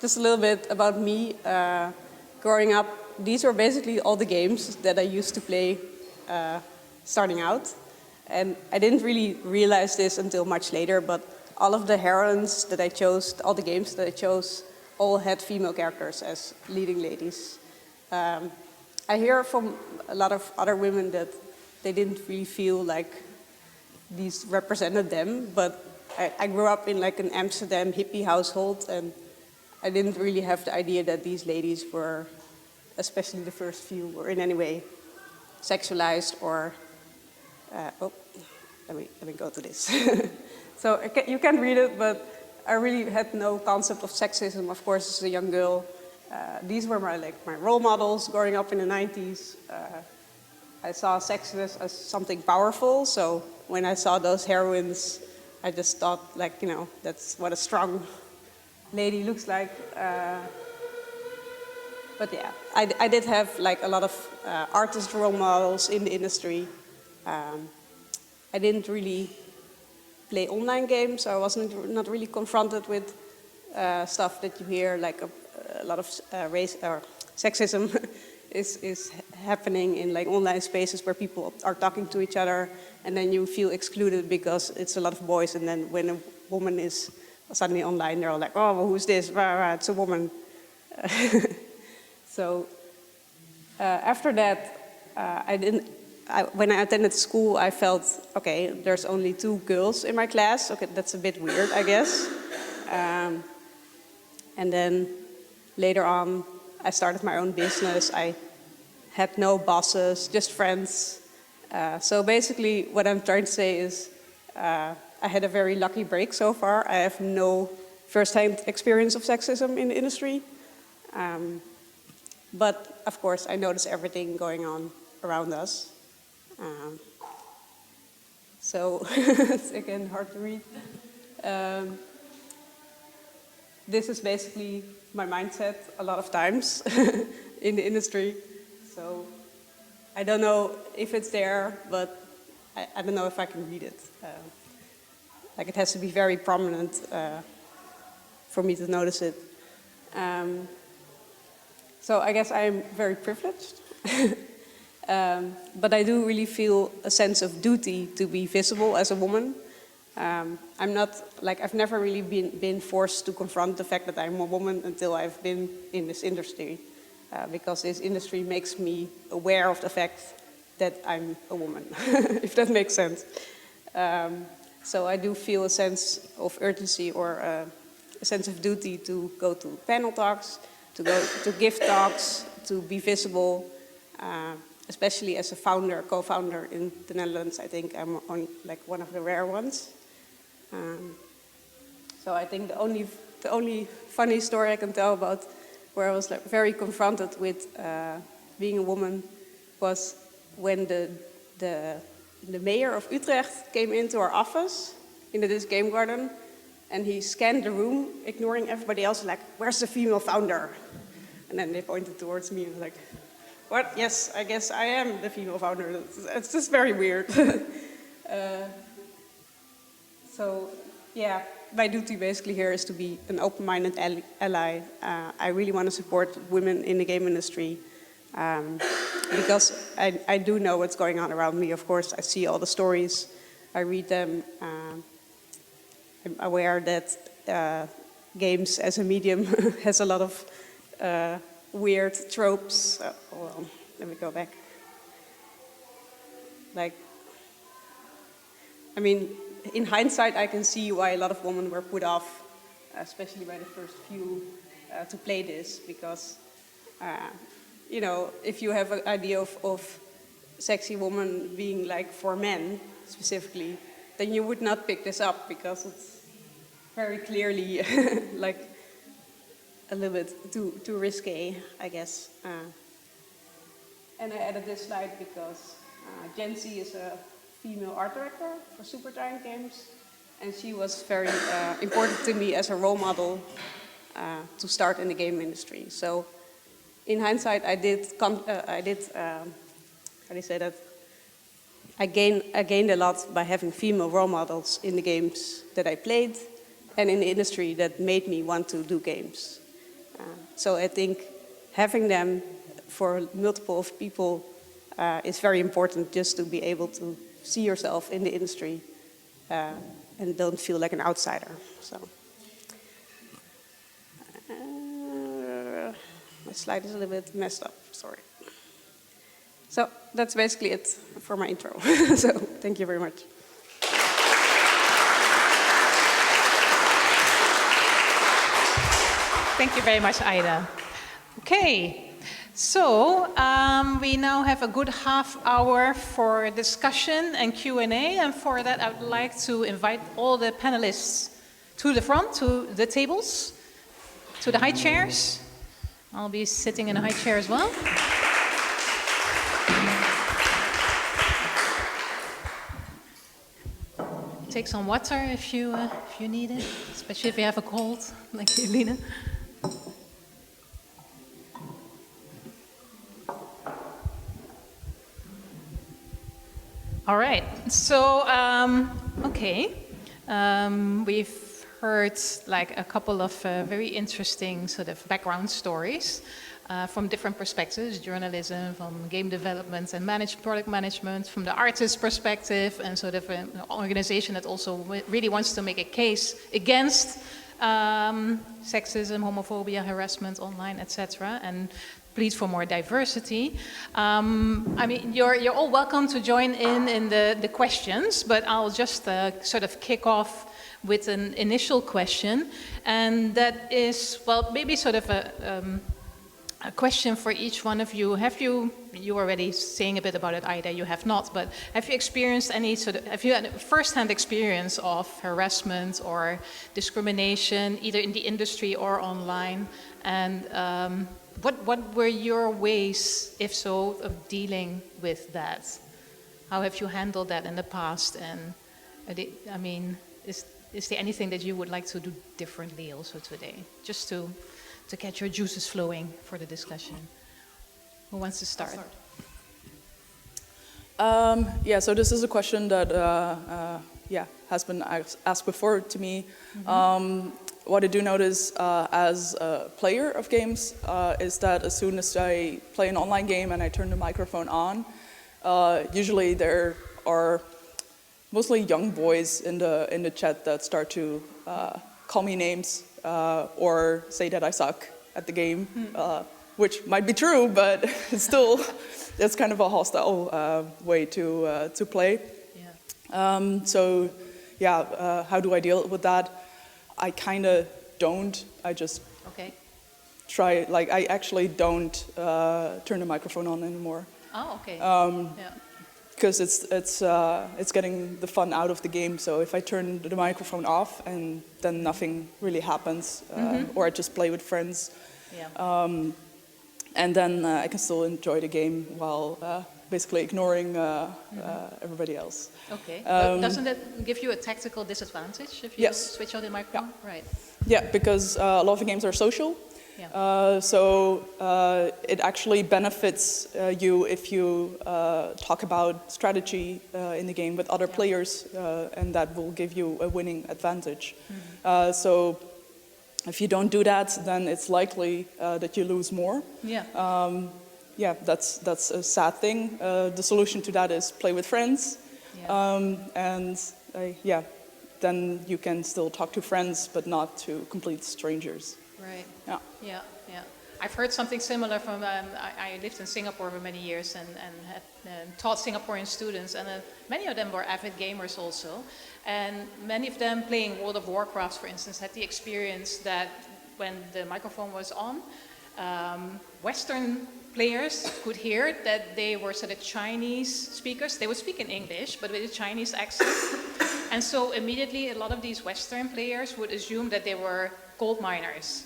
Just a little bit about me. Growing up, these were basically all the games that I used to play starting out. And I didn't really realize this until much later, but all of the heroines that I chose, all the games that I chose, all had female characters as leading ladies. I hear from a lot of other women that they didn't really feel like these represented them, but I grew up in like an Amsterdam hippie household, and I didn't really have the idea that these ladies were, especially the first few, were in any way sexualized or, let me go to this. So you can read it, but I really had no concept of sexism, of course, as a young girl. These were my role models growing up in the 90s. I saw sex as something powerful, so when I saw those heroines, I just thought, like, you know, that's what a strong lady looks like. But yeah, I did have like a lot of artist role models in the industry. I didn't really play online games, so I wasn't not really confronted with stuff that you hear, like a lot of race or sexism is happening in like online spaces where people are talking to each other, and then you feel excluded because it's a lot of boys, and then when a woman is suddenly online, they're all like, oh, well, who's this? It's a woman. So after that, when I attended school, I felt, okay, there's only 2 girls in my class. Okay, that's a bit weird, I guess. And then later on, I started my own business. I had no bosses, just friends. So basically, what I'm trying to say is I had a very lucky break so far. I have no first-hand experience of sexism in the industry. But of course, I notice everything going on around us. So it's again hard to read. This is basically my mindset a lot of times in the industry. So I don't know if it's there, but I don't know if I can read it. Like it has to be very prominent for me to notice it. So I guess I'm very privileged. But I do really feel a sense of duty to be visible as a woman. I'm not, like, I've never really been forced to confront the fact that I'm a woman until I've been in this industry. Because this industry makes me aware of the fact that I'm a woman, if that makes sense. So I do feel a sense of urgency or a sense of duty to go to panel talks, to go to give talks, to be visible. Especially as a founder, co-founder in the Netherlands, I think I'm like one of the rare ones. So I think the only funny story I can tell about where I was like very confronted with being a woman was when the mayor of Utrecht came into our office in this game garden, and he scanned the room, ignoring everybody else, like, "Where's the female founder?" And then they pointed towards me and was like, "What? Yes, I guess I am the female founder." It's just very weird. So, yeah, my duty basically here is to be an open-minded ally. I really want to support women in the game industry because I do know what's going on around me. Of course, I see all the stories, I read them. I'm aware that games as a medium has a lot of weird tropes. Hold on, let me go back. Like, I mean, in hindsight, I can see why a lot of women were put off, especially by the first few, to play this, because, you know, if you have an idea of sexy woman being like for men specifically, then you would not pick this up because it's very clearly like a little bit too risque, I guess. And I added this slide because Jency is a female art director for Super Giant Games, and she was very important to me as a role model to start in the game industry. So, in hindsight, I gained a lot by having female role models in the games that I played and in the industry that made me want to do games. So I think having them for multiple of people it's very important just to be able to see yourself in the industry and don't feel like an outsider. So, my slide is a little bit messed up, sorry. So that's basically it for my intro. So thank you very much. Thank you very much, Aïda. Okay, so we now have a good half hour for discussion and Q&A, and for that I would like to invite all the panelists to the front, to the tables, to the high chairs. I'll be sitting in a high chair as well. Take some water if you need it, especially if you have a cold, like Eline. All right, so, okay, we've heard like a couple of very interesting sort of background stories from different perspectives, journalism, from game development and product management, from the artist perspective, and sort of an organization that also really wants to make a case against sexism, homophobia, harassment online, etc., and plead for more diversity. I mean, you're all welcome to join in the questions, but I'll just sort of kick off with an initial question, and that is, well, maybe sort of a question for each one of you. You already saying a bit about it, Aïda, you have not, but have you experienced have you had a first-hand experience of harassment or discrimination, either in the industry or online? And what were your ways, if so, of dealing with that? How have you handled that in the past? And I mean, is there anything that you would like to do differently also today? Just to get your juices flowing for the discussion. Who wants to start? Yeah, so this is a question that has been asked before to me. Mm-hmm. What I do notice as a player of games is that as soon as I play an online game and I turn the microphone on, usually there are mostly young boys in the chat that start to call me names or say that I suck at the game, which might be true, but still, it's kind of a hostile way to play. Yeah. So, yeah, how do I deal with that? I kind of don't. I just try. Like, I actually don't turn the microphone on anymore. Oh, okay. Yeah. Because it's getting the fun out of the game. So if I turn the microphone off and then nothing really happens, or I just play with friends, and then I can still enjoy the game while basically ignoring everybody else. Okay. Doesn't that give you a tactical disadvantage if you switch on the microphone? Yeah. Right. Yeah, because a lot of the games are social. Yeah. So it actually benefits you if you talk about strategy in the game with other players, and that will give you a winning advantage. Mm-hmm. So if you don't do that, then it's likely that you lose more. Yeah. Yeah, that's a sad thing. The solution to that is play with friends, and then you can still talk to friends, but not to complete strangers. Right. Yeah. Yeah. Yeah. I've heard something similar from. I lived in Singapore for many years and had taught Singaporean students, and many of them were avid gamers also. And many of them playing World of Warcraft, for instance, had the experience that when the microphone was on, Western players could hear that they were sort of Chinese speakers. They would speak in English, but with a Chinese accent. And so immediately, a lot of these Western players would assume that they were gold miners.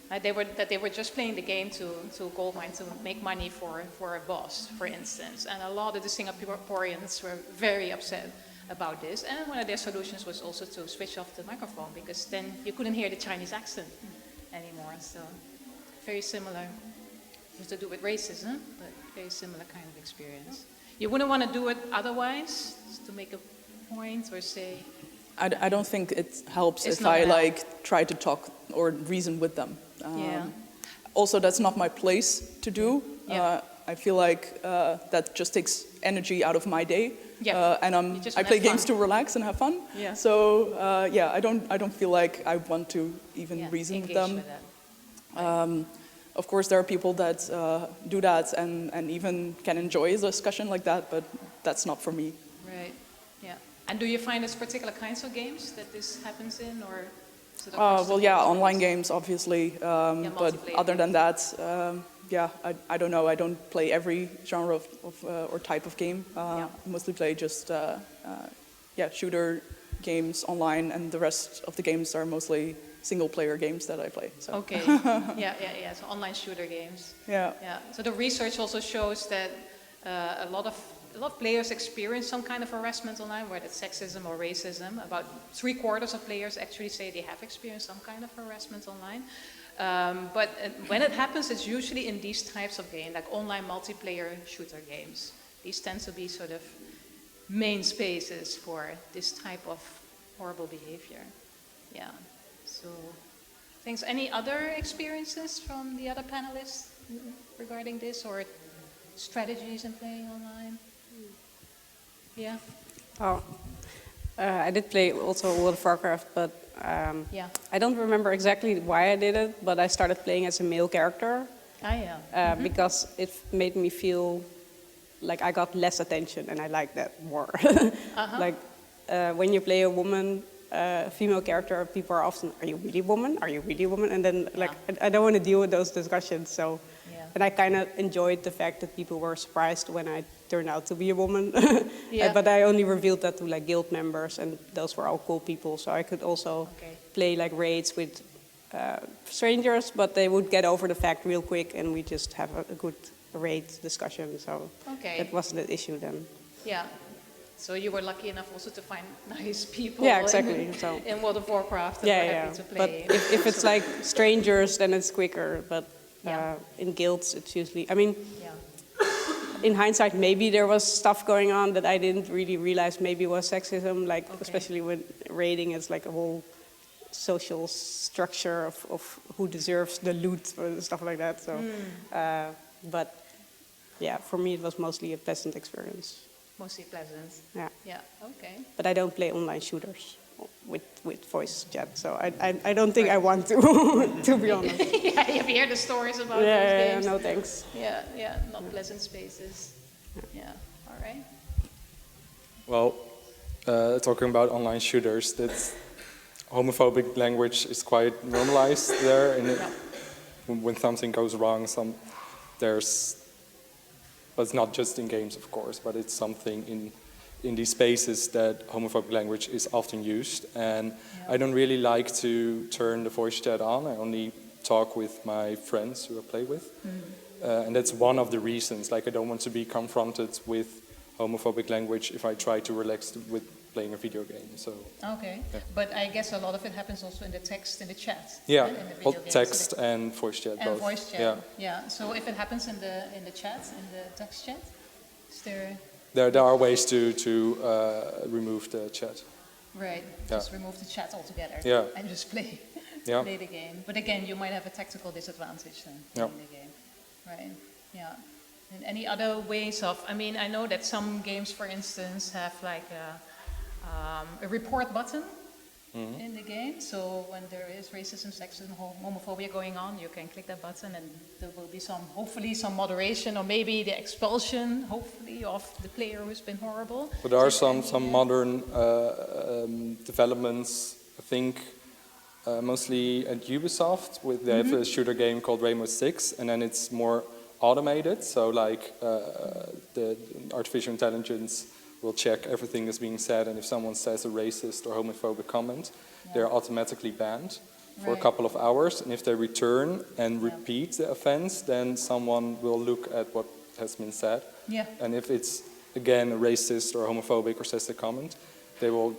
That they were just playing the game to gold mine, to make money for a boss, for instance. And a lot of the Singaporeans were very upset about this. And one of their solutions was also to switch off the microphone, because then you couldn't hear the Chinese accent anymore. So very similar. It has to do with racism, but very similar kind of experience. You wouldn't want to do it otherwise, just to make a point or say... I don't think it helps if I try to talk or reason with them. Also, that's not my place to do. I feel like that just takes energy out of my day. Yeah. And I play games to relax and have fun. Yeah. So I don't feel like I want to even reason with engage them. with that. Of course, there are people that do that and even can enjoy a discussion like that, but that's not for me. Right. Yeah. And do you find it's particular kinds of games that this happens in, or? Is it Well, yeah, online games, obviously. But other than that, I don't know. I don't play every genre or type of game. I mostly play just shooter games online, and the rest of the games are mostly single-player games that I play. So. Okay. Yeah. So online shooter games. Yeah. So the research also shows that a lot of players experience some kind of harassment online, whether it's sexism or racism. About 3/4 of players actually say they have experienced some kind of harassment online. But when it happens, it's usually in these types of games, like online multiplayer shooter games. These tend to be sort of main spaces for this type of horrible behavior. Yeah. So, thanks. Any other experiences from the other panelists regarding this, or strategies in playing online? Yeah. I did play also World of Warcraft, but I don't remember exactly why I did it, but I started playing as a male character. Because it made me feel like I got less attention, and I like that more. Like when you play a woman, female character, people are often, "Are you really a woman? Are you really a woman?" And then like I don't want to deal with those discussions. So, and I kind of enjoyed the fact that people were surprised when I turned out to be a woman. But I only revealed that to like guild members, and those were all cool people. So I could also play like raids with strangers, but they would get over the fact real quick, and we just have a good raid discussion. So it wasn't an issue then. Yeah. So you were lucky enough also to find nice people. Yeah, exactly. In World of Warcraft. That were happy to play. But if it's like strangers, then it's quicker. But in guilds, it's usually. I mean. In hindsight, maybe there was stuff going on that I didn't really realize maybe was sexism, like especially when raiding is like a whole social structure of who deserves the loot or stuff like that. So, but yeah, for me it was mostly a pleasant experience. Mostly pleasant. Yeah. Yeah. Okay. But I don't play online shooters with voice chat, so I don't think I want to be honest. You hear the stories about those games. No thanks. Yeah, not pleasant spaces. Yeah, all right. Well, talking about online shooters, that homophobic language is quite normalized there, and when something goes wrong, but it's not just in games, of course, but it's something in these spaces that homophobic language is often used. And I don't really like to turn the voice chat on. I only talk with my friends who I play with. And that's one of the reasons. Like, I don't want to be confronted with homophobic language if I try to relax with playing a video game. So. Okay, but I guess a lot of it happens also in the text, in the chat. Yeah, in the both text and voice chat. And both. voice chat. Yeah. So if it happens in the chat, in the text chat, is there? There are ways to remove the chat. Right. Just remove the chat altogether. Yeah. And just play the game. But again, you might have a tactical disadvantage then playing the game. Right. Yeah. And any other ways of? I mean, I know that some games, for instance, have like a report button in the game. So when there is racism, sexism, homophobia going on, you can click that button, and there will be hopefully some moderation, or maybe the expulsion, hopefully, of the player who's been horrible. But there are some modern developments, I think, mostly at Ubisoft. They have a shooter game called Rainbow Six, and then it's more automated. So like the artificial intelligence will check everything that's being said, and if someone says a racist or homophobic comment, they're automatically banned for a couple of hours. And if they return and repeat the offense, then someone will look at what has been said. Yeah. And if it's, again, a racist or homophobic or sexist comment, they will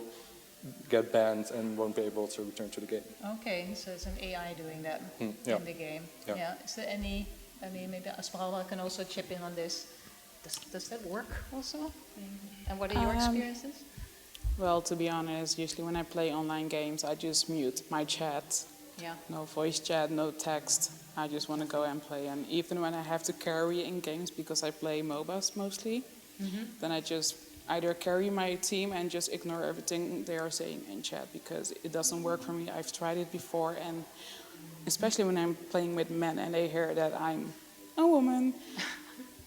get banned and won't be able to return to the game. Okay, so it's an AI doing that in the game. Yeah. Is there any, I mean, maybe Esmeralda can also chip in on this. Does that work also? And what are your experiences? Well, to be honest, usually when I play online games, I just mute my chat. Yeah. No voice chat, no text. I just want to go and play. And even when I have to carry in games, because I play MOBAs mostly, then I just either carry my team and just ignore everything they are saying in chat, because it doesn't work for me. I've tried it before, and especially when I'm playing with men and they hear that I'm a woman,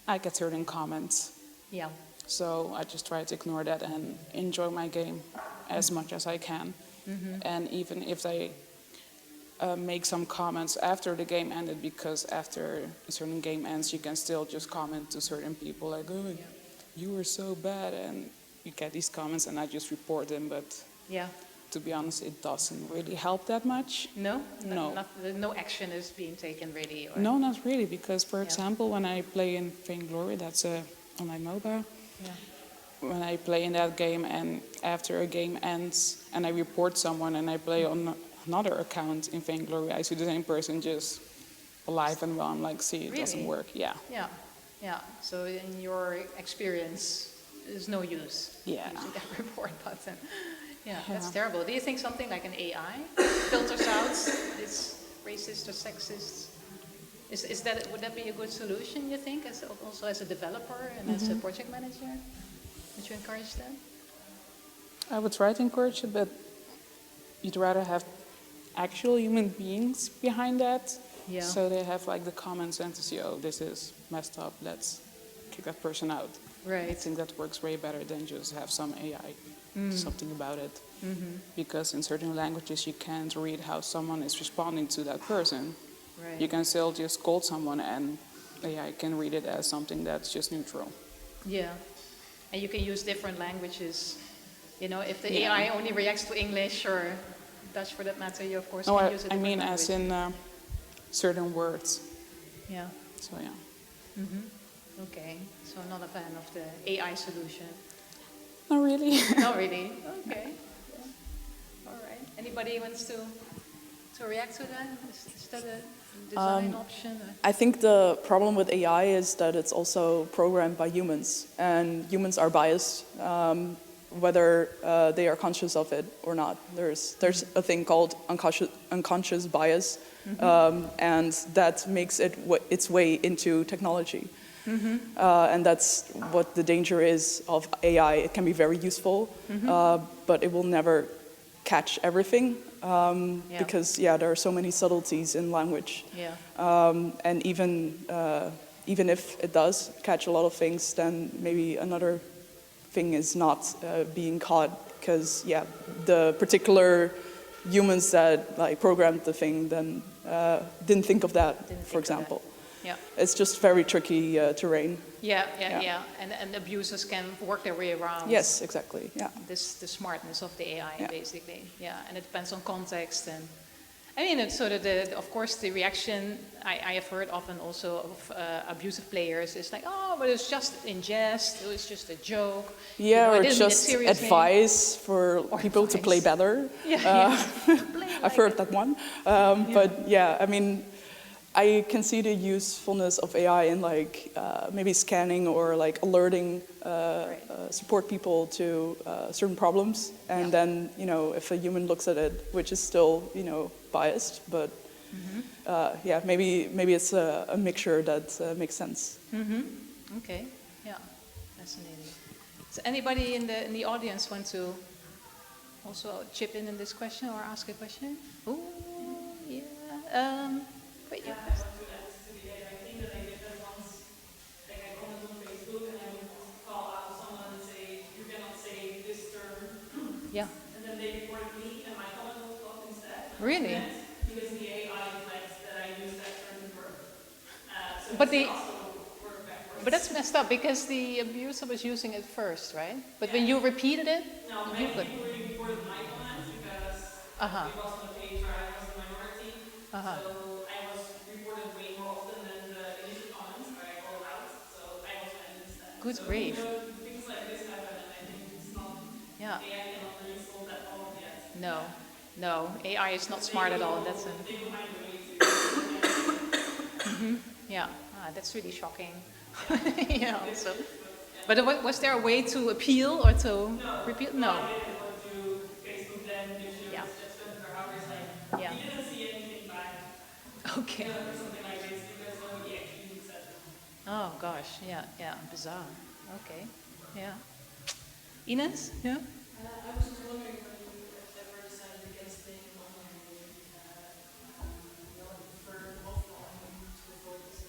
I get certain comments. Yeah. So I just try to ignore that and enjoy my game as much as I can. And even if they make some comments after the game ended, because after a certain game ends, you can still just comment to certain people like, oh, you were so bad, and you get these comments, and I just report them. But to be honest, it doesn't really help that much. No? No. No action is being taken really? Or? No, not really, because for example, when I play in Vainglory, that's a online MOBA, when I play in that game and after a game ends and I report someone and I play on another account in Vainglory, I see the same person just alive and well. I'm like, see, it doesn't work. Yeah. So in your experience, there's no use using that report button. That's terrible. Do you think something like an AI filters out this racist or sexist? Would that be a good solution, you think, also as a developer and as a project manager? Would you encourage that? I would try to encourage it, but you'd rather have actual human beings behind that. Yeah. So they have like the comments and to see, oh, this is messed up, let's kick that person out. Right. I think that works way better than just have some AI do something about it. Because in certain languages you can't read how someone is responding to that person. Right. You can still just call someone and AI can read it as something that's just neutral. Yeah. And you can use different languages. You know, if the AI only reacts to English or Dutch for that matter, you of course can use a different language. As in certain words. Yeah. So yeah. Okay. So not a fan of the AI solution. Not really. Not really. Okay. All right. Anybody wants to react to that? Is that a design option? Or? I think the problem with AI is that it's also programmed by humans, and humans are biased, whether they are conscious of it or not. There's a thing called unconscious bias, and that makes it its way into technology. And that's what the danger is of AI. It can be very useful, but it will never catch everything. Because there are so many subtleties in language, and even if it does catch a lot of things, then maybe another thing is not being caught, because the particular humans that like programmed the thing then didn't think of that, for example. It's just very tricky terrain. And abusers can work their way around. Yes, exactly. The smartness of the AI, basically. And it depends on context. And I mean, it's sort of of course, the reaction I have heard often also of abusive players is like, oh, but it's just in jest. It was just a joke. Or just advice for people to play better. I've heard that one. But I mean, I can see the usefulness of AI in like maybe scanning or like alerting support people to certain problems, and then if a human looks at it, which is still biased, but maybe it's a mixture that makes sense. Okay, fascinating. Does anybody in the audience want to also chip in this question or ask a question? Oh, yeah. Wait, I want to add to the AI thing that I did that once. Like I comment on Facebook and I would call out someone and say, you cannot say this term. And then they reported me and my comment was blocked instead. Really? Because the AI flagged that I used that term in work. So but also work backwards. But that's messed up because the abuser was using it first, right? But when you repeated it, no, many people really reported my comment because it wasn't a page where I was a minority. So good grief. Things like this happen, and I think it's not. AI cannot really solve that problem yet. No, AI is not smart at all. That's they will find a way to. That's really shocking. Also. But was there a way to appeal or to repeal? No. I didn't want to Facebook them issues, just their hours like. You didn't see anything back. Okay. Something like this, because nobody actually needs that. Oh gosh, yeah, bizarre. Okay, yeah. Ines? Yeah? I was just wondering when you have ever decided against playing an online game, you prefer offline to avoid this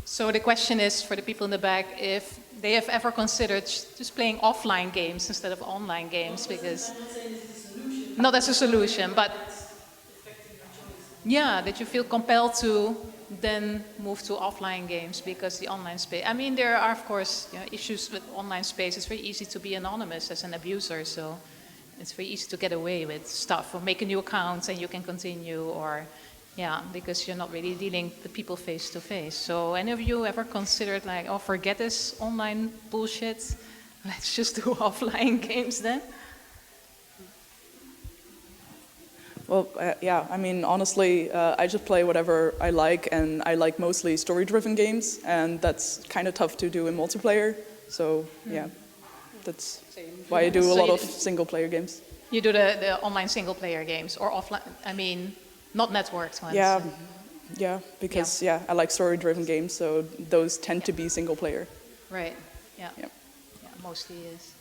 So the question is for the people in the back if they have ever considered just playing offline games instead of online games, because I'm not saying this is a solution. not as a solution, but It's affecting your choice. yeah, that you feel compelled to then move to offline games because the online space. I mean, there are of course issues with online space. It's very easy to be anonymous as an abuser, so it's very easy to get away with stuff or make a new account and you can continue, or yeah, because you're not really dealing with people face to face. So any of you ever considered like, oh, forget this online bullshit, let's just do offline games then? Well, yeah, I mean, honestly, I just play whatever I like, and I like mostly story-driven games, and that's kind of tough to do in multiplayer. So, yeah, that's why I do a lot of single-player games. You do the online single-player games, or offline, I mean, not networked ones. Yeah, because, yeah, I like story-driven games, so those tend to be single-player. Right, yeah. Yeah. Yeah, mostly is.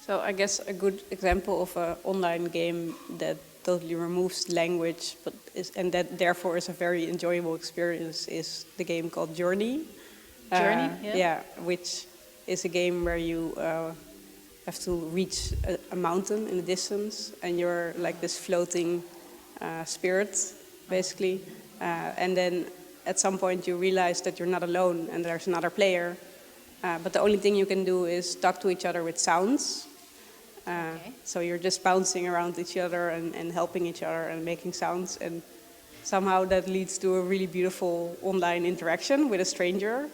So I guess a good example of an online game that totally removes language, and that therefore is a very enjoyable experience, is the game called Journey. Journey, yeah, which is a game where you have to reach a mountain in the distance, and you're like this floating spirit, basically. And then at some point you realize that you're not alone and there's another player. But the only thing you can do is talk to each other with sounds. So you're just bouncing around each other and helping each other and making sounds. And somehow that leads to a really beautiful online interaction with a stranger.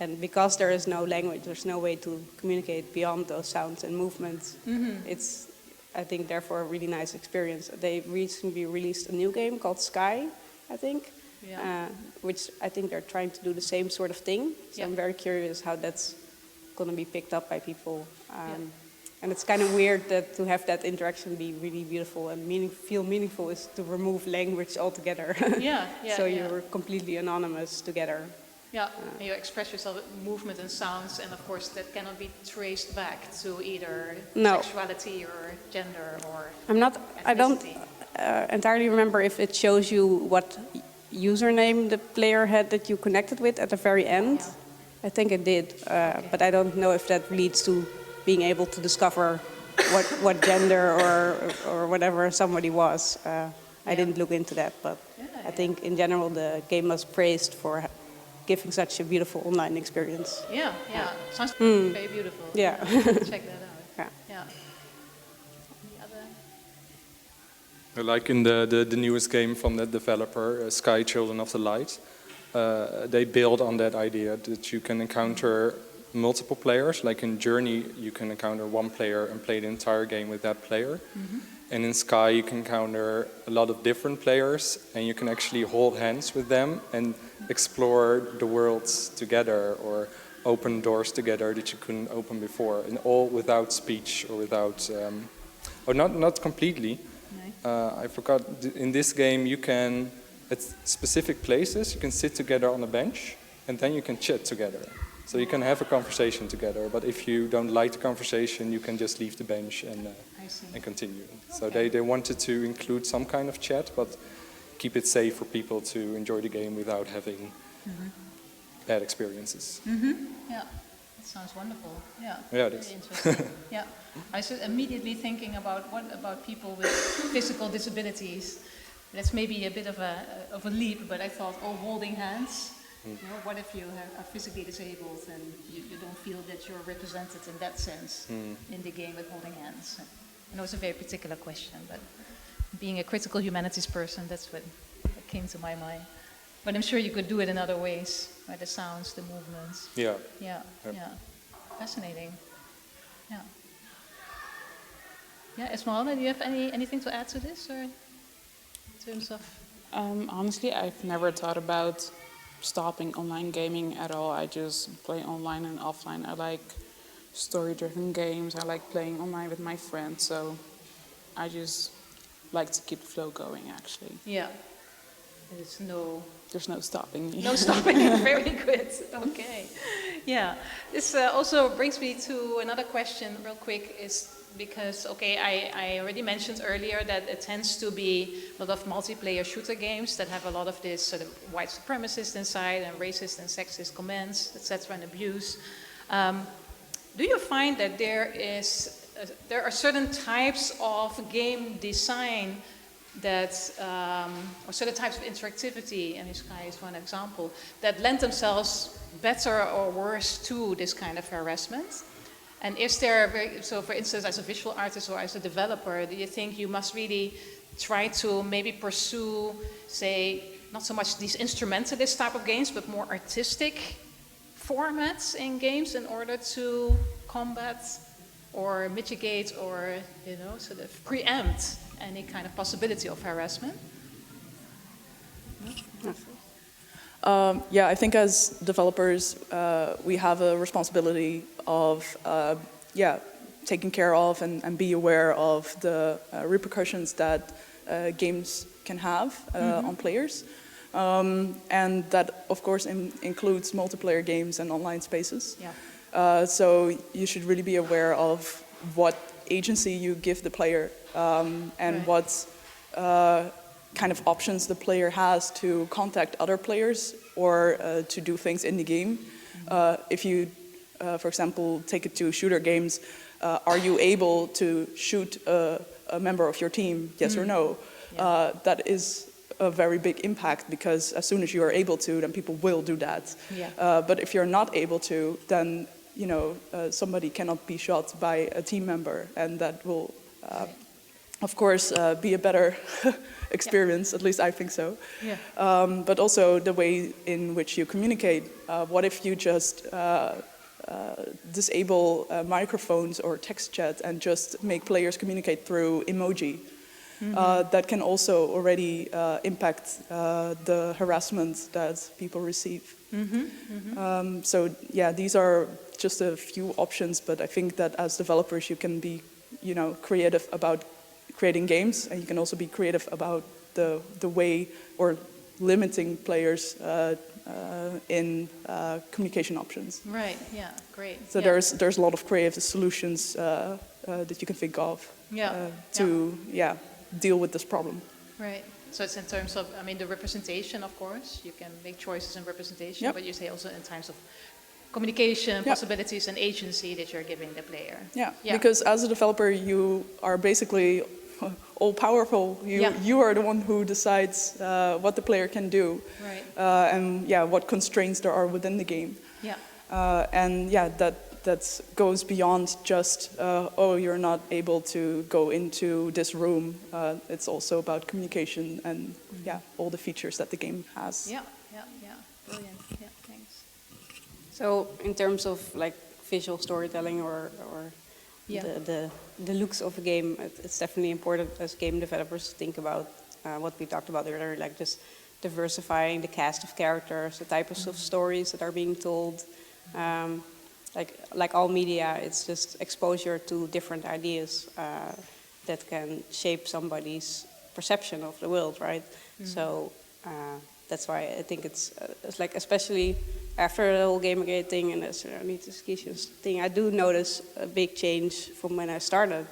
And because there is no language, there's no way to communicate beyond those sounds and movements. It's, I think, therefore a really nice experience. They recently released a new game called Sky, I think, which I think they're trying to do the same sort of thing. So I'm very curious how that's going to be picked up by people. And it's kind of weird that to have that interaction be really beautiful and feel meaningful is to remove language altogether. So you're completely anonymous together. Yeah, and you express yourself with movement and sounds, and of course that cannot be traced back to either sexuality or gender or I don't entirely remember if it shows you what username the player had that you connected with at the very end. I think it did, but I don't know if that leads to being able to discover what gender or whatever somebody was. I didn't look into that, but I think in general the game was praised for giving such a beautiful online experience. Sounds very beautiful. Check that out. Yeah. Like in the newest game from that developer, Sky Children of the Light, they build on that idea that you can encounter multiple players. Like in Journey, you can encounter one player and play the entire game with that player. And in Sky, you can encounter a lot of different players, and you can actually hold hands with them and explore the worlds together, or open doors together that you couldn't open before, and all without speech or without, or not completely. I forgot. In this game, you can, at specific places, you can sit together on a bench, and then you can chat together. So you can have a conversation together, but if you don't like the conversation, you can just leave the bench and continue. So they wanted to include some kind of chat, but keep it safe for people to enjoy the game without having bad experiences. Yeah, that sounds wonderful. Yeah, it is. Interesting. I was immediately thinking about what about people with physical disabilities. That's maybe a bit of a leap, but I thought, holding hands. You know, what if you are physically disabled and you don't feel that you're represented in that sense in the game with holding hands? I know it's a very particular question, but being a critical humanities person, that's what came to my mind. But I'm sure you could do it in other ways, right? The sounds, the movements. Yeah. Fascinating. Yeah, Esmeralda, do you have anything to add to this, or in terms of? Honestly, I've never thought about stopping online gaming at all. I just play online and offline. I like story-driven games. I like playing online with my friends. So I just like to keep the flow going, actually. Yeah. There's no stopping me. No stopping. Very good. Okay. Yeah. This also brings me to another question real quick, is because, okay, I already mentioned earlier that it tends to be a lot of multiplayer shooter games that have a lot of this sort of white supremacist inside and racist and sexist comments, etc., and abuse. Do you find that there are certain types of game design that, or certain types of interactivity, and Sky is one example, that lend themselves better or worse to this kind of harassment? And is there, so for instance, as a visual artist or as a developer, do you think you must really try to maybe pursue, say, not so much these instrumentalist type of games, but more artistic formats in games in order to combat or mitigate or, you know, sort of preempt any kind of possibility of harassment? Yeah, I think as developers, we have a responsibility of taking care of and be aware of the repercussions that games can have on players. And that, of course, includes multiplayer games and online spaces. Yeah. So you should really be aware of what agency you give the player and what kind of options the player has to contact other players or to do things in the game. If you, for example, take it to shooter games, are you able to shoot a member of your team, yes or no? Yeah. That is a very big impact, because as soon as you are able to, then people will do that. Yeah. But if you're not able to, then somebody cannot be shot by a team member, and that will, of course, be a better experience. At least I think so. Yeah. But also the way in which you communicate. What if you just disable microphones or text chat and just make players communicate through emoji? That can also already impact the harassment that people receive. So yeah, these are just a few options, but I think that as developers you can be, creative about creating games, and you can also be creative about the way or limiting players in communication options. Right. Yeah. Great. So there's a lot of creative solutions that you can think of to deal with this problem. Right. So it's in terms of, the representation, of course. You can make choices in representation, but you say also in terms of communication, possibilities, and agency that you're giving the player. Yeah. Because as a developer, you are basically all-powerful. You are the one who decides what the player can do, and what constraints there are within the game. That goes beyond just you're not able to go into this room. It's also about communication and all the features that the game has. Brilliant. Yeah, thanks. So in terms of like visual storytelling or the looks of a game, it's definitely important as game developers to think about what we talked about earlier, like just diversifying the cast of characters, the types of stories that are being told. Like all media, it's just exposure to different ideas that can shape somebody's perception of the world, right? So that's why I think it's like, especially after the whole Gamergate thing and the Esmeralda thing, I do notice a big change from when I started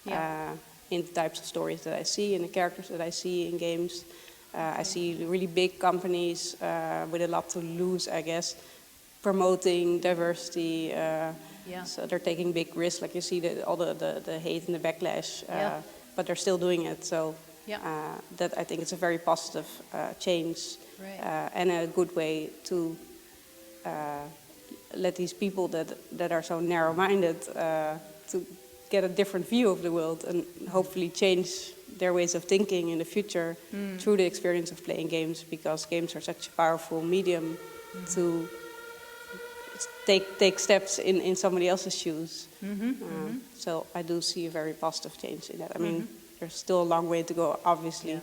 in the types of stories that I see and the characters that I see in games. I see really big companies with a lot to lose, I guess, promoting diversity, so they're taking big risks, like you see all the hate and the backlash, but they're still doing it. So that I think it's a very positive change, and a good way to let these people that are so narrow-minded to get a different view of the world and hopefully change their ways of thinking in the future through the experience of playing games, because games are such a powerful medium to take steps in somebody else's shoes. So I do see a very positive change in that. I mean, there's still a long way to go, obviously.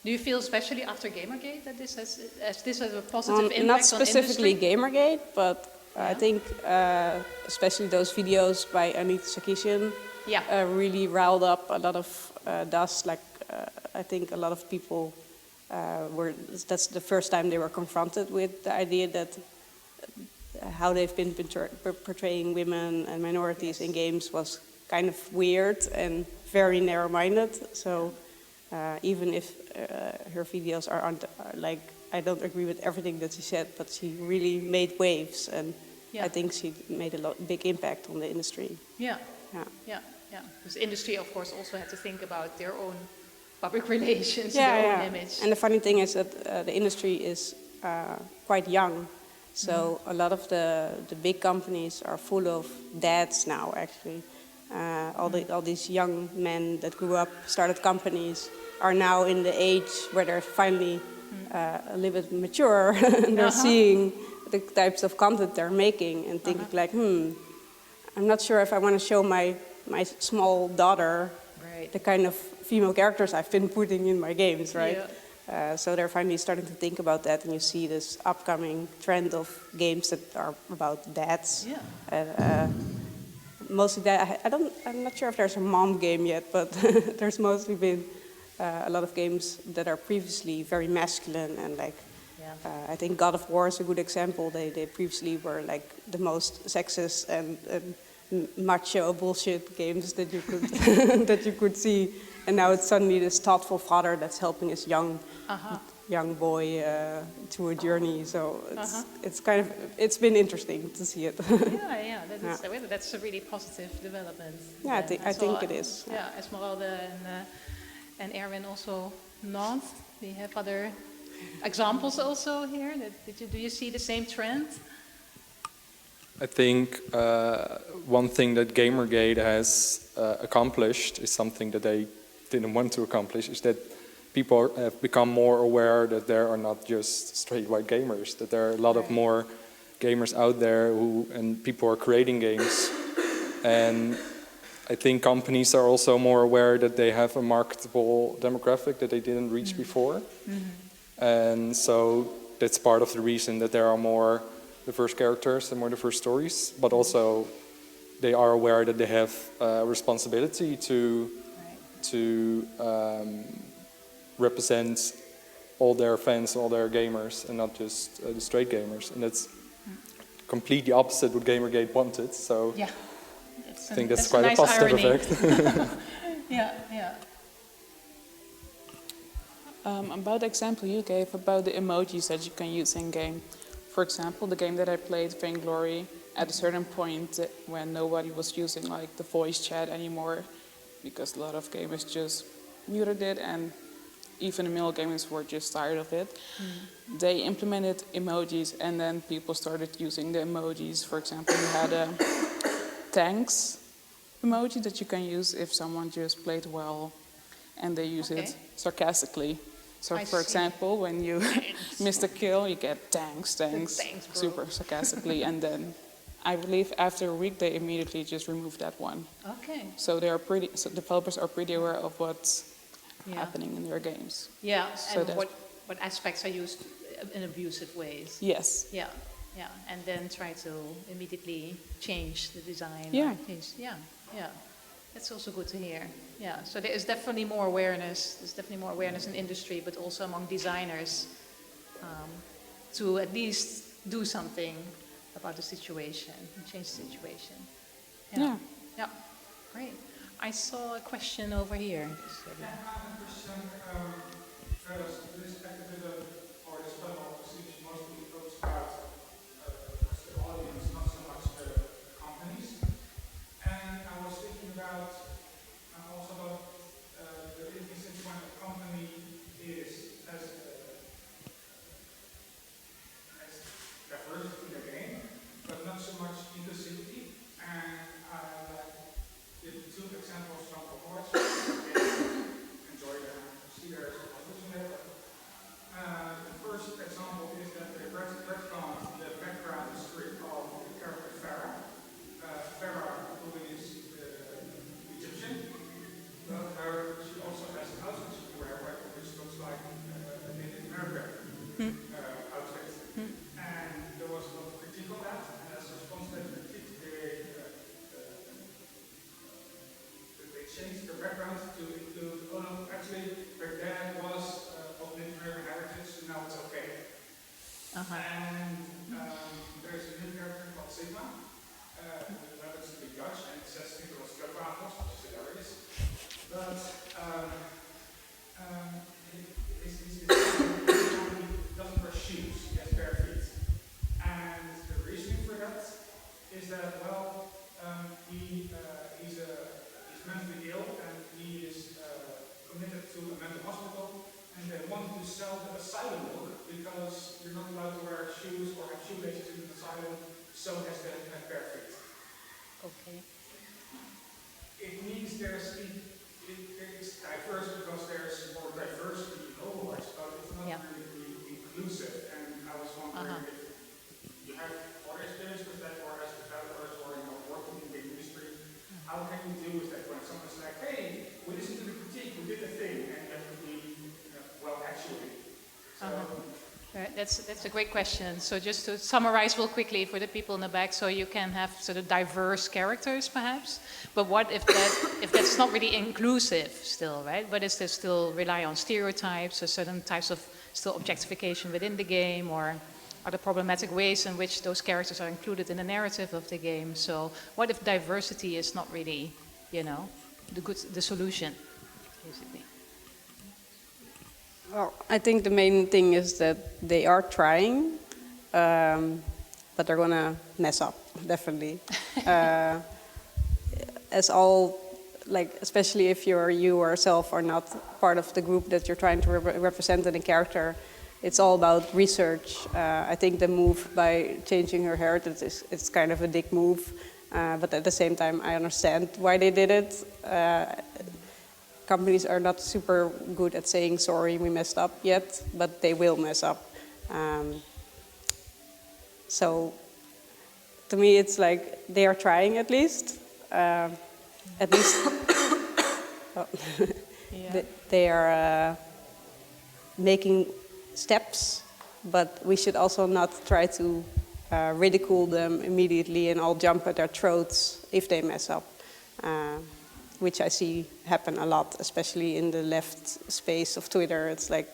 Do you feel, especially after Gamergate, that this has a positive impact not specifically on industry? Gamergate, but I think especially those videos by Anita Sarkeesian really riled up a lot of dust. Like I think a lot of people that's the first time they were confronted with the idea that how they've been portraying women and minorities in games was kind of weird and very narrow-minded. So even if her videos are like, I don't agree with everything that she said, but she really made waves, and I think she made a big impact on the industry. Yeah. Because the industry, of course, also had to think about their own public relations, their own image. And the funny thing is that the industry is quite young. So a lot of the big companies are full of dads now, actually. All these young men that grew up, started companies, are now in the age where they're finally a little bit mature and they're seeing the types of content they're making and thinking like, I'm not sure if I want to show my small daughter the kind of female characters I've been putting in my games, right? So they're finally starting to think about that, and you see this upcoming trend of games that are about dads. Mostly that. I'm not sure if there's a mom game yet, but there's mostly been a lot of games that are previously very masculine and like. I think God of War is a good example. They previously were like the most sexist and macho bullshit games that you could that you could see, and now it's suddenly this thoughtful father that's helping his young boy through a journey. So it's been interesting to see it. That's a really positive development. Yeah, I think it is. Yeah, Esmeralda and Erwin also nod. We have other examples also here. Do you see the same trend? I think one thing that Gamergate has accomplished is something that they didn't want to accomplish, is that people have become more aware that there are not just straight white gamers, that there are a lot of more gamers out there and people are creating games. And I think companies are also more aware that they have a marketable demographic that they didn't reach before. And so that's part of the reason that there are more diverse characters and more diverse stories, but also they are aware that they have a responsibility to represent all their fans, all their gamers, and not just the straight gamers. And that's completely opposite what Gamergate wanted. So I think that's quite a positive effect. About the example you gave about the emojis that you can use in game. For example, the game that I played, Vainglory, at a certain point when nobody was using like the voice chat anymore, because a lot of gamers just muted it, and even the male gamers were just tired of it. They implemented emojis, and then people started using the emojis. For example, you had a thanks emoji that you can use if someone just played well, and they use it sarcastically. So, for example, when you miss a kill, you get thanks, super sarcastically, and then I believe after a week they immediately just removed that one. Okay. So developers are pretty aware of what's happening in their games. Yeah, so and what aspects are used in abusive ways. Yes. Yeah, and then try to immediately change the design. Yeah. That's also good to hear. Yeah, so there is definitely more awareness. There's definitely more awareness in industry, but also among designers to at least do something about the situation and change the situation. Yeah. Great. I saw a question over here. I have a question. This activity or this panel seems mostly focused about the audience, not so much the companies. And I was thinking about also about the instance when a company has diversity in the game, but not so much inclusivity. And the two examples from Overwatch, enjoy them, see there's others in there. And there's a new character called Sigma, who happens to be Dutch and says things about stroopwafels, which is hilarious. But he doesn't wear shoes, he has bare feet. And the reasoning for that is that, well, he's mentally ill and he is committed to a mental hospital, and they want to sell the asylum book because you're not allowed to wear shoes or have shoelaces in an asylum, so has to have bare feet. Okay. It means it's diverse because there's more diversity in Overwatch, but it's not really inclusive. And I was wondering if you have other experience with that, or as developers, or working in the industry, how can you deal with that when someone's like, hey, we listened to the critique, we did the thing, and you have to be, well, actually. So, Right, that's a great question. So just to summarize real quickly for the people in the back, so you can have sort of diverse characters perhaps, but what if that's not really inclusive still, right? But is there still rely on stereotypes or certain types of still objectification within the game, or are there problematic ways in which those characters are included in the narrative of the game? So what if diversity is not really, the solution, basically? Well, I think the main thing is that they are trying, but they're gonna mess up, definitely. As all, especially if you yourself are not part of the group that you're trying to represent in a character, it's all about research. I think the move by changing her heritage is kind of a dick move, but at the same time, I understand why they did it. Companies are not super good at saying sorry, we messed up yet, but they will mess up. So to me, it's like they are trying at least. At least they are making steps, but we should also not try to ridicule them immediately and all jump at their throats if they mess up. Which I see happen a lot, especially in the left space of Twitter. It's like,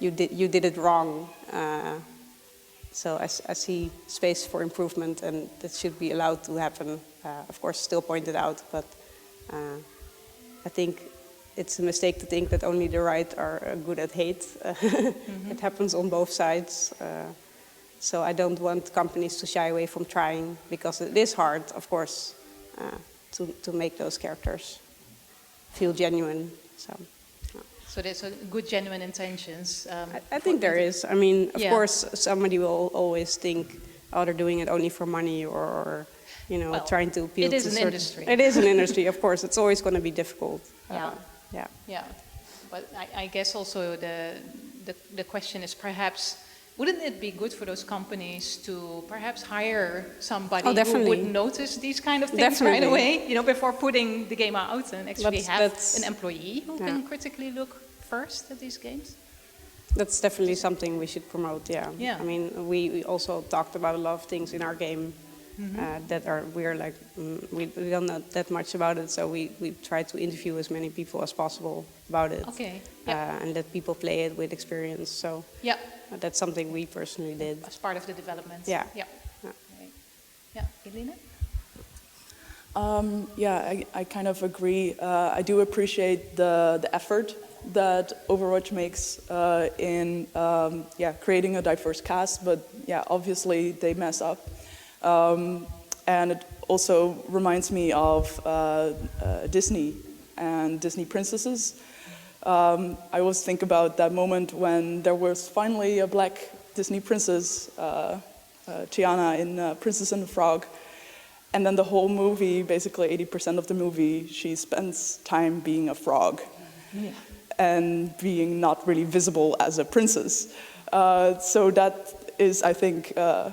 you did it wrong. So I see space for improvement, and that should be allowed to happen. Of course, still pointed out, but I think it's a mistake to think that only the right are good at hate. It happens on both sides. So I don't want companies to shy away from trying, because it is hard, of course, to make those characters feel genuine. So there's a good genuine intentions. I think there is. I mean, of course, somebody will always think, oh, they're doing it only for money, or trying to appeal to it is an industry. It is an industry, of course. It's always going to be difficult. Yeah. But I guess also the question is perhaps, wouldn't it be good for those companies to perhaps hire somebody who would notice these kind of things right away, before putting the game out, and actually have an employee who can critically look first at these games? That's definitely something we should promote, yeah. I mean, we also talked about a lot of things in our game that we don't know that much about it, so we try to interview as many people as possible about it. Okay. And let people play it with experience, so that's something we personally did. As part of the development. Yeah. Eline? I kind of agree. I do appreciate the effort that Overwatch makes in creating a diverse cast, but obviously they mess up. And it also reminds me of Disney and Disney princesses. I always think about that moment when there was finally a black Disney princess, Tiana in Princess and the Frog. And then the whole movie, basically 80% of the movie, she spends time being a frog and being not really visible as a princess. So that is, I think, a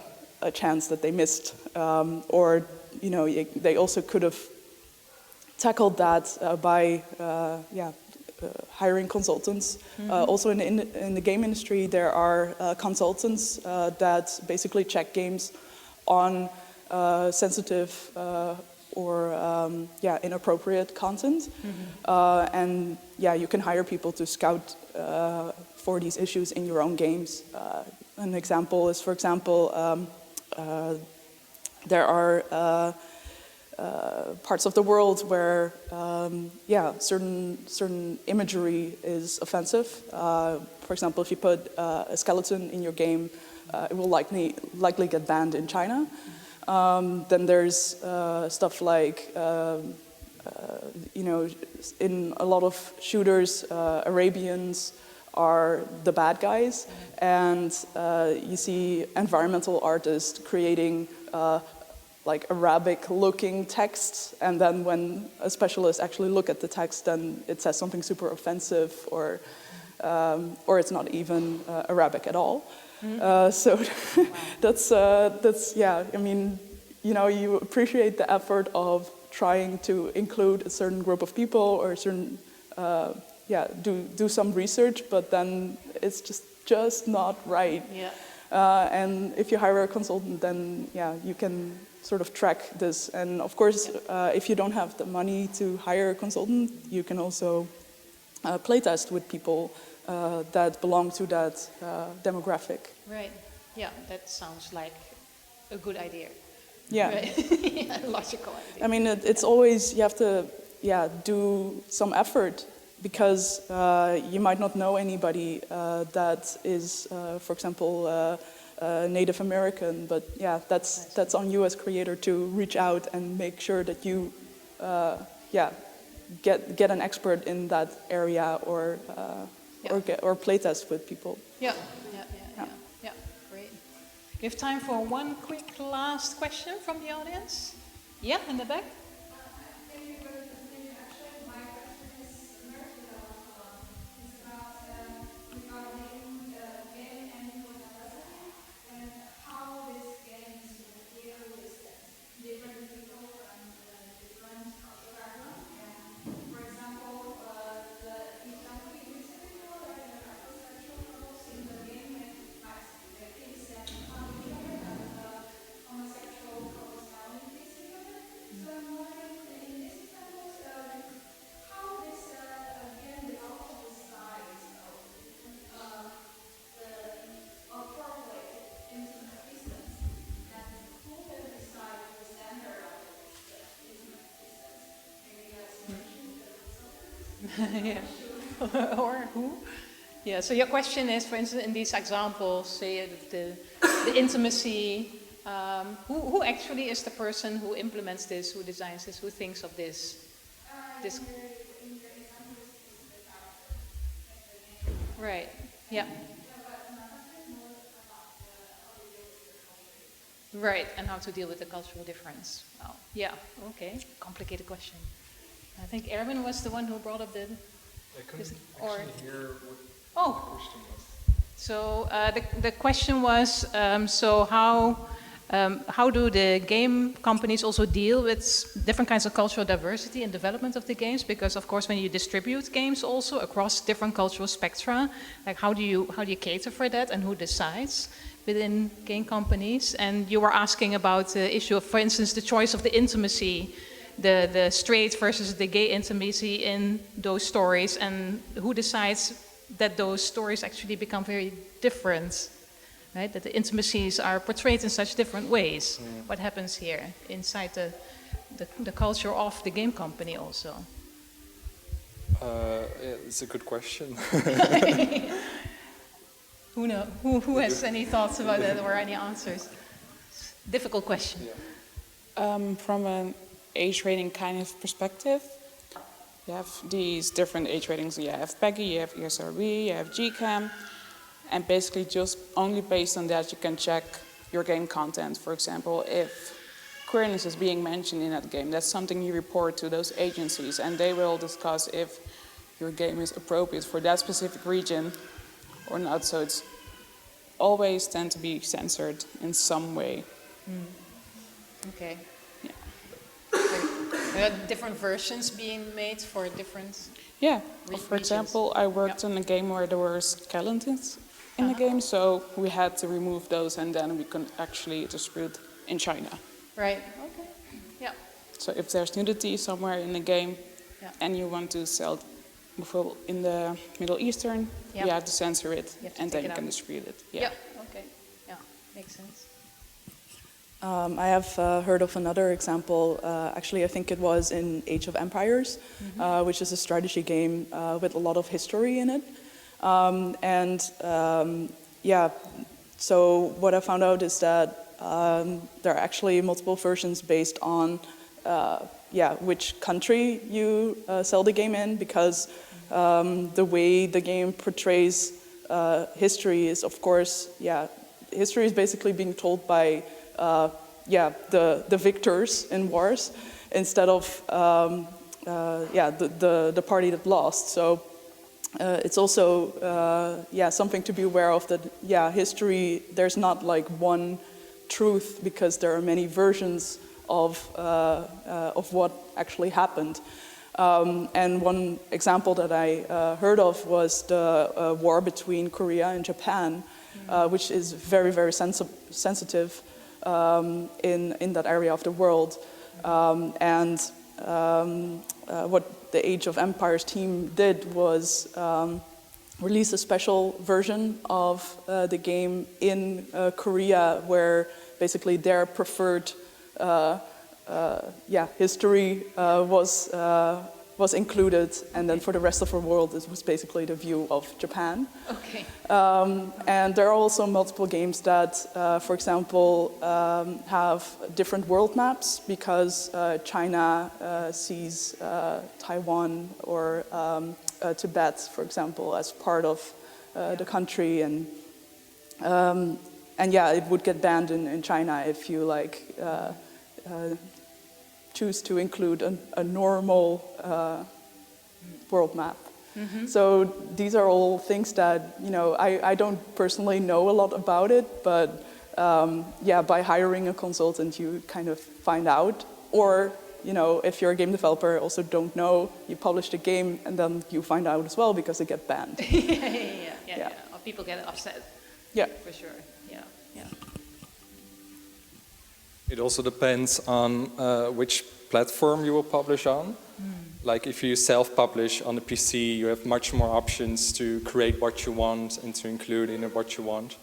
chance that they missed. They also could have tackled that by hiring consultants. Also in the game industry, there are consultants that basically check games on sensitive or inappropriate content. You can hire people to scout for these issues in your own games. an example is, for example, there are parts of the world where, certain imagery is offensive. For example, if you put a skeleton in your game, it will likely get banned in China. Then there's stuff like, in a lot of shooters, Arabians are the bad guys, and you see environmental artists creating like Arabic-looking texts, and then when a specialist actually look at the text, then it says something super offensive, or it's not even Arabic at all. So that's yeah. I mean, you appreciate the effort of trying to include a certain group of people or a certain do some research, but then it's just not right. Yeah. And if you hire a consultant, then you can sort of track this. And of course, if you don't have the money to hire a consultant, you can also playtest with people that belong to that demographic. Right. Yeah, that sounds like a good idea. Yeah. Right. Yeah, logical idea. I mean, it's always, you have to do some effort, because you might not know anybody that is, for example, Native American, but that's on you as creator to reach out and make sure that you get an expert in that area, or playtest with people. Yeah. Great. We have time for one quick last question from the audience. Yeah, in the back. Yeah. Or who? Yeah, so your question is, for instance, in these examples, say the intimacy, who actually is the person who implements this, who designs this, who thinks of this? Right, yeah. Right, and how to deal with the cultural difference. Oh, yeah, okay, complicated question. I think Erwin was the one who brought up the... I couldn't actually hear what the question was. So the question was, how do the game companies also deal with different kinds of cultural diversity and development of the games? Because of course, when you distribute games also across different cultural spectra, like how do you cater for that, and who decides within game companies? And you were asking about the issue of, for instance, the choice of the intimacy, the straight versus the gay intimacy in those stories, and who decides that those stories actually become very different, right? That the intimacies are portrayed in such different ways. What happens here inside the culture of the game company also? It's a good question. Who has any thoughts about that or any answers? Difficult question. From an age rating kind of perspective, you have these different age ratings. You have PEGI, you have ESRB, you have GCAM, and basically just only based on that you can check your game content. For example, if queerness is being mentioned in that game, that's something you report to those agencies, and they will discuss if your game is appropriate for that specific region or not. So it's always tend to be censored in some way. Okay. There are different versions being made for different... Yeah, for example, I worked on a game where there were skeletons in the game, so we had to remove those, and then we can actually distribute in China. Right, okay, yeah. So if there's nudity somewhere in the game, and you want to sell, in the Middle Eastern, you have to censor it, and then you can distribute it. Yeah, okay. I have heard of another example. Actually, I think it was in Age of Empires, which is a strategy game with a lot of history in it. Yeah, so what I found out is that there are actually multiple versions based on which country you sell the game in, because the way the game portrays history is, of course, history is basically being told by the victors in wars instead of the party that lost. So it's also something to be aware of, that history, there's not like one truth, because there are many versions of what actually happened. And one example that I heard of was the war between Korea and Japan, which is very, very sensitive in that area of the world. What the Age of Empires team did was release a special version of the game in Korea, where basically their preferred history was included, and then for the rest of the world it was basically the view of Japan. Okay. And there are also multiple games that, for example, have different world maps, because China sees Taiwan or Tibet, for example, as part of the country, and it would get banned in China if you choose to include a normal world map. So these are all things that, I don't personally know a lot about it, but by hiring a consultant you kind of find out. Or, if you're a game developer, also don't know, you publish the game and then you find out as well, because it gets banned. Yeah. Or people get upset. Yeah. For sure. Yeah. It also depends on which platform you will publish on. Like if you self-publish on the PC, you have much more options to create what you want and to include in it what you want.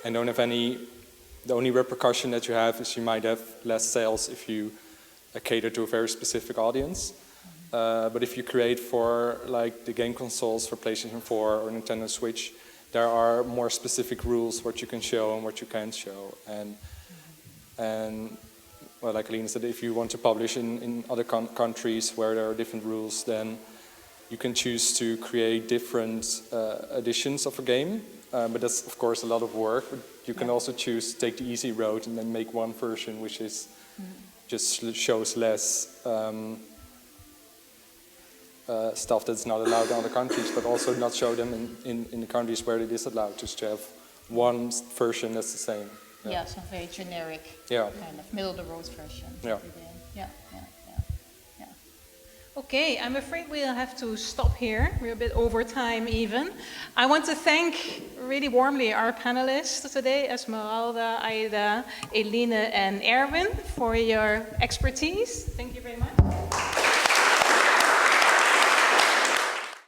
And don't have the only repercussion that you have is you might have less sales if you cater to a very specific audience. But if you create for like the game consoles for PlayStation 4 or Nintendo Switch, there are more specific rules what you can show and what you can't show. And well, like Eline said, if you want to publish in other countries where there are different rules, then you can choose to create different editions of a game. But that's, of course, a lot of work. But you can also choose to take the easy road and then make one version which is just shows less stuff that's not allowed in other countries, but also not show them in the countries where it is allowed, just to have one version that's the same. Yeah, some very generic kind of middle-of-the-road version. Yeah. Okay, I'm afraid we'll have to stop here. We're a bit over time even. I want to thank really warmly our panelists today, Esmeralda, Aïda, Eline and Erwin, for your expertise. Thank you very much.